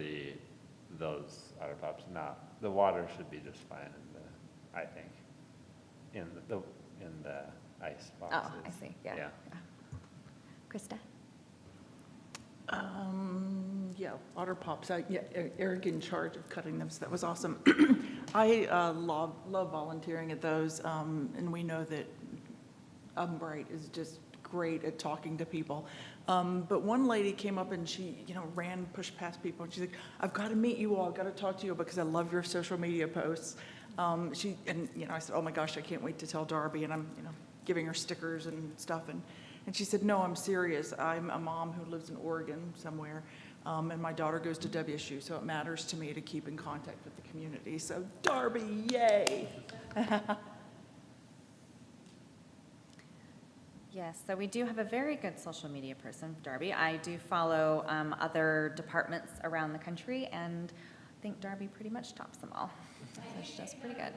those Otter Pops, not, the water should be just fine I think, in the ice boxes. Oh, I see, yeah. Krista? Yeah, Otter Pops. Eric in charge of cutting them, so that was awesome. I love volunteering at those, and we know that Umbright is just great at talking to people. But one lady came up and she, pushed past people, and she's like, "I've got to meet you all. I've got to talk to you because I love your social media posts." I said, "Oh my gosh, I can't wait to tell Darby," and I'm, giving her stickers and stuff, and she said, "No, I'm serious. I'm a mom who lives in Oregon somewhere, and my daughter goes to WSU, so it matters to me to keep in contact with the community. So Darby, yay!" Yes, so we do have a very good social media person, Darby. I do follow other departments around the country, and I think Darby pretty much tops them all. So she does pretty good.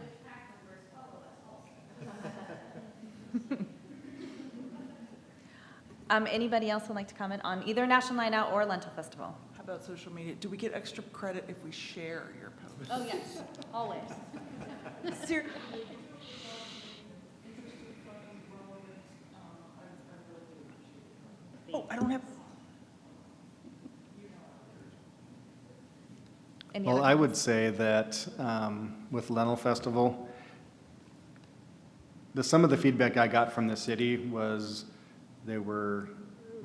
Anybody else would like to comment on either National Night Out or Lentil Festival? How about social media? Do we get extra credit if we share your post? Oh, yes, always. Oh, I don't have. Well, I would say that with Lentil Festival, some of the feedback I got from the city was they were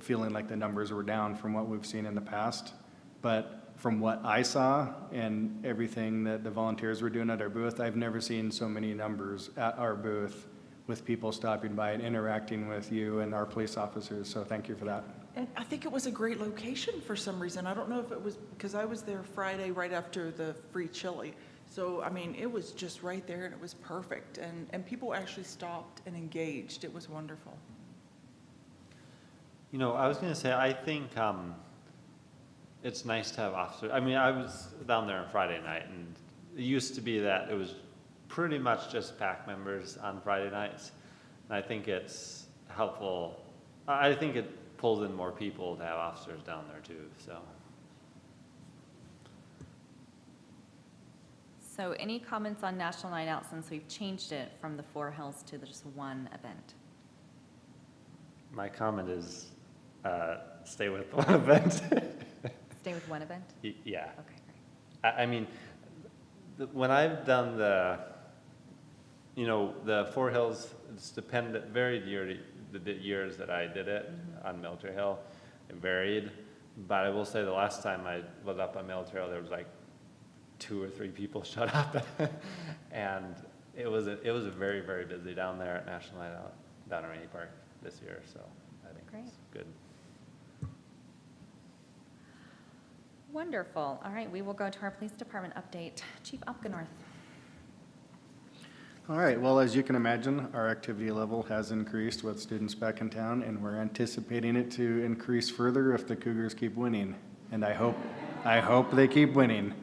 feeling like the numbers were down from what we've seen in the past. But from what I saw and everything that the volunteers were doing at our booth, I've never seen so many numbers at our booth with people stopping by and interacting with you and our police officers. So thank you for that. And I think it was a great location for some reason. I don't know if it was because I was there Friday right after the free chili. So, I mean, it was just right there and it was perfect. And people actually stopped and engaged. It was wonderful. You know, I was gonna say, I think, it's nice to have officers. I mean, I was down there on Friday night, and it used to be that it was pretty much just PAC members on Friday nights. And I think it's helpful. I think it pulls in more people to have officers down there too, so. So any comments on National Night Out since we've changed it from the Four Hills to just one event? My comment is, stay with one event. Stay with one event? Yeah. Okay, great. I mean, when I've done the Four Hills, it's dependent, varied the years that I did it on Military Hill, it varied. But I will say the last time I was up on Military Hill, there was like 2 or 3 people showed up. And it was a very, very busy down there at National Night Out, down at Rainy Park this year, so I think Great. it's good. Wonderful. All right, we will go to our police department update. Chief Opgenorth. All right, well, as you can imagine, our activity level has increased with students back in town, and we're anticipating it to increase further if the Cougars keep winning. And I hope they keep winning.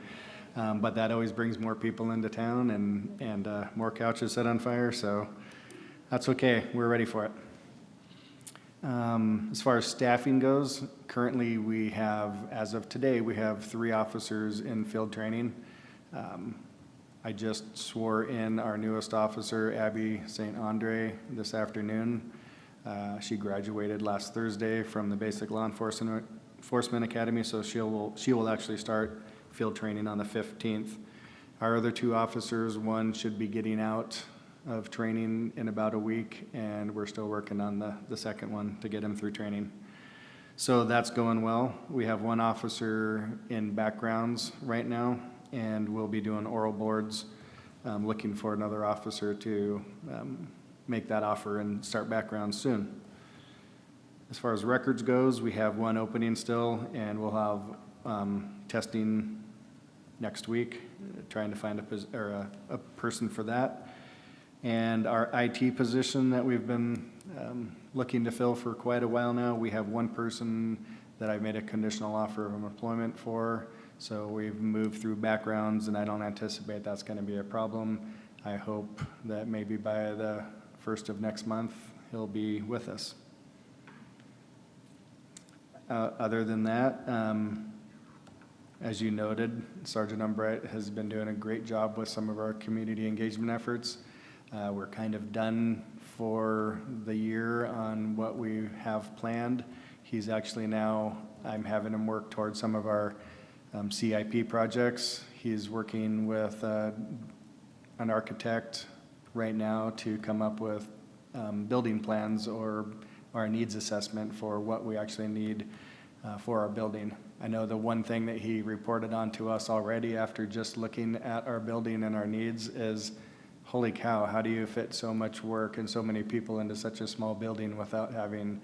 But that always brings more people into town and more couches set on fire, so that's okay. We're ready for it. As far as staffing goes, currently we have, as of today, we have 3 officers in field training. I just swore in our newest officer, Abby St. Andre, this afternoon. She graduated last Thursday from the Basic Law Enforcement Academy, so she will actually start field training on the 15th. Our other 2 officers, one should be getting out of training in about a week, and we're still working on the second one to get him through training. So that's going well. We have 1 officer in backgrounds right now, and we'll be doing oral boards, looking for another officer to make that offer and start backgrounds soon. As far as records goes, we have 1 opening still, and we'll have testing next week, trying to find a person for that. And our IT position that we've been looking to fill for quite a while now, we have 1 person that I made a conditional offer of employment for. So we've moved through backgrounds, and I don't anticipate that's going to be a problem. I hope that maybe by the 1st of next month, he'll be with us. Other than that, as you noted, Sergeant Umbright has been doing a great job with some of our community engagement efforts. We're kind of done for the year on what we have planned. He's actually now, I'm having him work towards some of our CIP projects. He's working with an architect right now to come up with building plans or a needs assessment for what we actually need for our building. I know the one thing that he reported on to us already after just looking at our building and our needs is, holy cow, how do you fit so much work and so many people into such a small building without having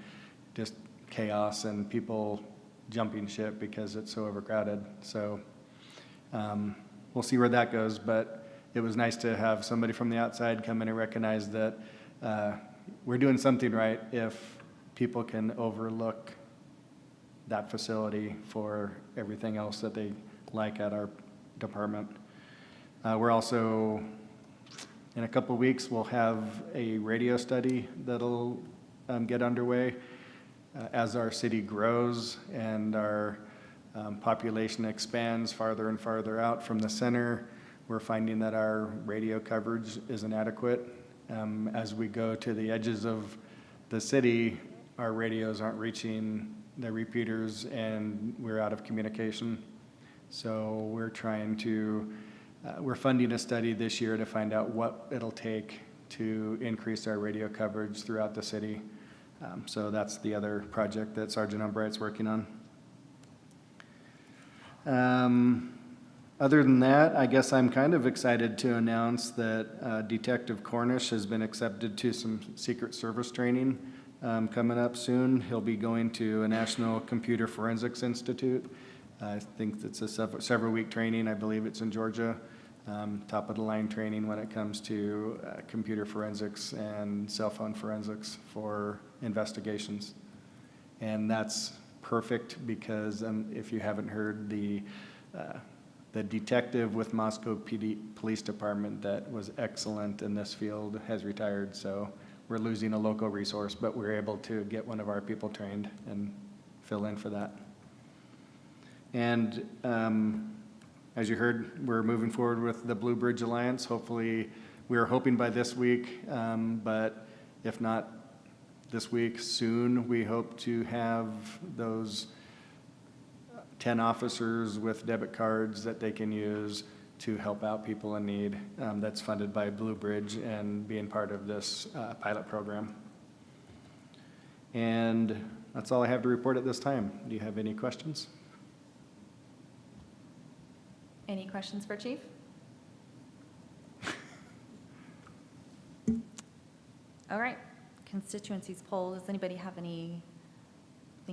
just chaos and people jumping ship because it's so overcrowded. So we'll see where that goes, but it was nice to have somebody from the outside come in and recognize that we're doing something right if people can overlook that facility for everything else that they like at our department. We're also, in a couple weeks, we'll have a radio study that'll get underway. As our city grows and our population expands farther and farther out from the center, we're finding that our radio coverage isn't adequate. As we go to the edges of the city, our radios aren't reaching the repeaters and we're out of communication. So we're trying to, we're funding a study this year to find out what it'll take to increase our radio coverage throughout the city. So that's the other project that Sergeant Umbright's working on. Other than that, I guess I'm kind of excited to announce that Detective Cornish has been accepted to some Secret Service training coming up soon. He'll be going to a National Computer Forensics Institute. I think it's a several-week training. I believe it's in Georgia. top of the line training when it comes to computer forensics and cell phone forensics for investigations. And that's perfect because if you haven't heard, the detective with Moscow PD Police Department that was excellent in this field has retired, so we're losing a local resource, but we're able to get one of our people trained and fill in for that. And as you heard, we're moving forward with the Blue Bridge Alliance. Hopefully, we're hoping by this week, but if not this week, soon, we hope to have those 10 officers with debit cards that they can use to help out people in need. That's funded by Blue Bridge and being part of this pilot program. And that's all I have to report at this time. Do you have any questions? Any questions for Chief? All right, constituencies poll. Does anybody have anything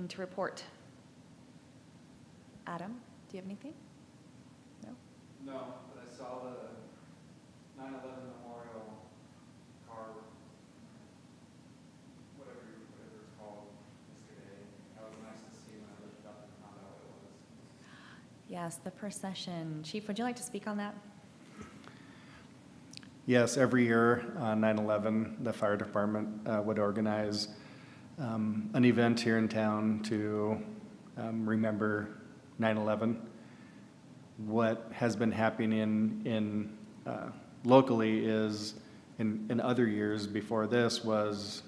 to report? Adam, do you have anything? No? No, but I saw the 9/11 memorial car, whatever it's called, yesterday. That was nice to see when I looked up and found out what it was. Yes, the procession. Chief, would you like to speak on that? Yes, every year on 9/11, the fire department would organize an event here in town to remember 9/11. What has been happening in locally is in other years before this was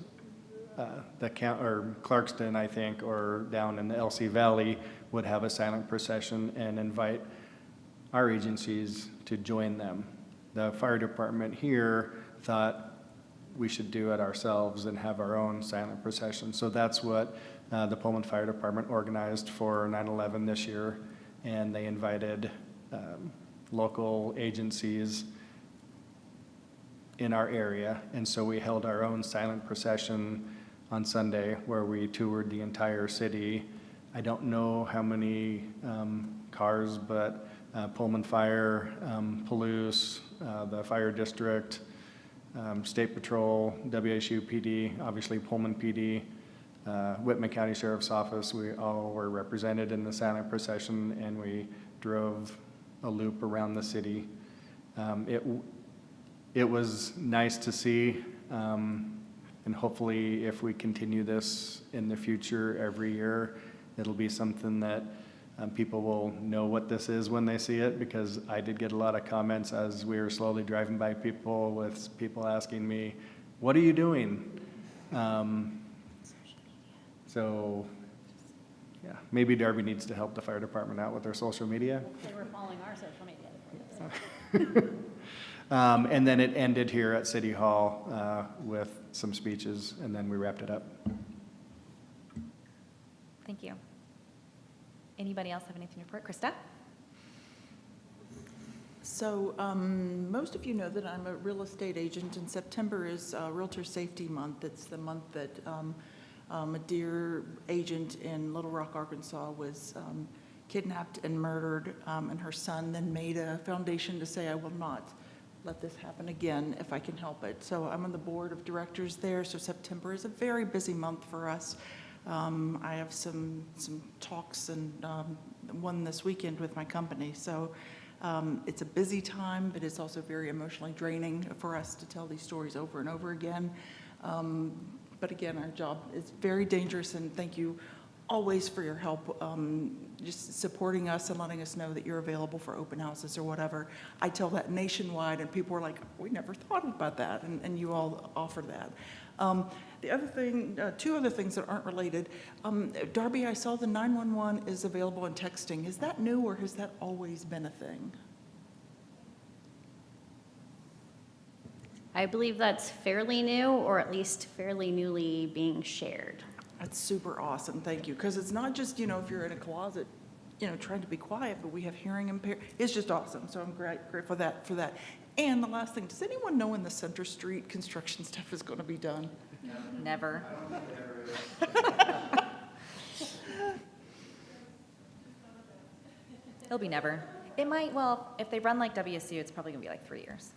Clarkston, I think, or down in the LC Valley would have a silent procession and invite our agencies to join them. The fire department here thought we should do it ourselves and have our own silent procession. So that's what the Pullman Fire Department organized for 9/11 this year, and they invited local agencies in our area, and so we held our own silent procession on Sunday where we toured the entire city. I don't know how many cars, but Pullman Fire, Palouse, the Fire District, State Patrol, WSU PD, obviously Pullman PD, Whitman County Sheriff's Office, we all were represented in the silent procession, and we drove a loop around the city. It was nice to see, and hopefully if we continue this in the future every year, it'll be something that people will know what this is when they see it, because I did get a lot of comments as we were slowly driving by people with people asking me, what are you doing? So, yeah, maybe Darby needs to help the fire department out with their social media. They were following our social media. And then it ended here at City Hall with some speeches, and then we wrapped it up. Thank you. Anybody else have anything to report? Krista? So most of you know that I'm a real estate agent, and September is Realtor Safety Month. It's the month that a dear agent in Little Rock, Arkansas was kidnapped and murdered, and her son then made a foundation to say, I will not let this happen again if I can help it. So I'm on the board of directors there, so September is a very busy month for us. I have some talks and one this weekend with my company. So it's a busy time, but it's also very emotionally draining for us to tell these stories over and over again. But again, our job is very dangerous, and thank you always for your help, just supporting us and letting us know that you're available for open houses or whatever. I tell that nationwide, and people are like, we never thought about that, and you all offer that. The other thing, two other things that aren't related. Darby, I saw the 911 is available in texting. Is that new, or has that always been a thing? I believe that's fairly new, or at least fairly newly being shared. That's super awesome, thank you. Because it's not just, if you're in a closet, trying to be quiet, but we have hearing impairment. It's just awesome, so I'm grateful for that. And the last thing, does anyone know when the Center Street construction stuff is going to be done? Never. It'll be never. It might, well, if they run like WSU, it's probably gonna be like 3 years.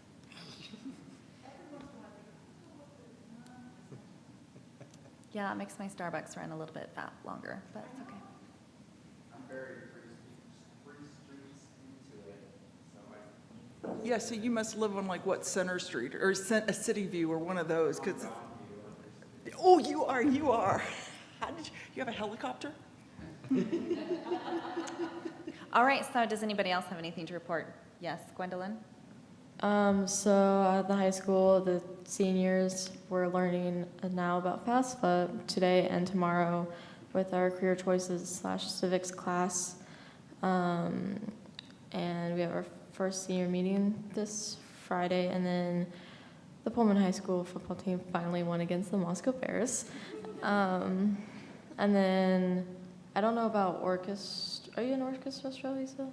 Yeah, it makes my Starbucks run a little bit longer, but it's okay. I'm very free streets into it, so I. Yeah, so you must live on like what, Center Street or a City View or one of those, because. Oh, you are. How did you have a helicopter? All right, so does anybody else have anything to report? Yes, Gwendolyn? So at the high school, the seniors were learning now about FAFSA today and tomorrow with our career choices / civics class. And we have our first senior meeting this Friday, and then the Pullman High School football team finally won against the Moscow Bears. And then, I don't know about orchestra. Are you in orchestra, Lisa?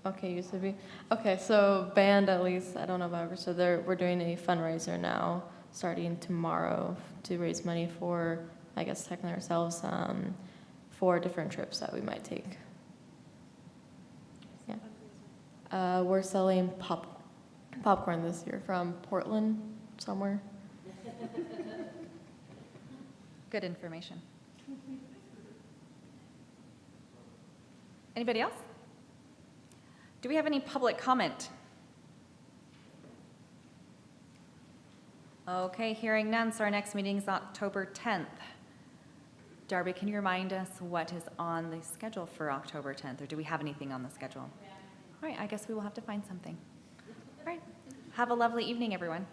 Okay, used to be. Okay, so band at least, I don't know about orchestra. We're doing a fundraiser now, starting tomorrow, to raise money for, I guess, technically ourselves, for different trips that we might take. Yeah. We're selling popcorn this year from Portland, somewhere. Good information. Anybody else? Do we have any public comment? Okay, hearing none, so our next meeting is October 10th. Darby, can you remind us what is on the schedule for October 10th, or do we have anything on the schedule? All right, I guess we will have to find something. All right, have a lovely evening, everyone.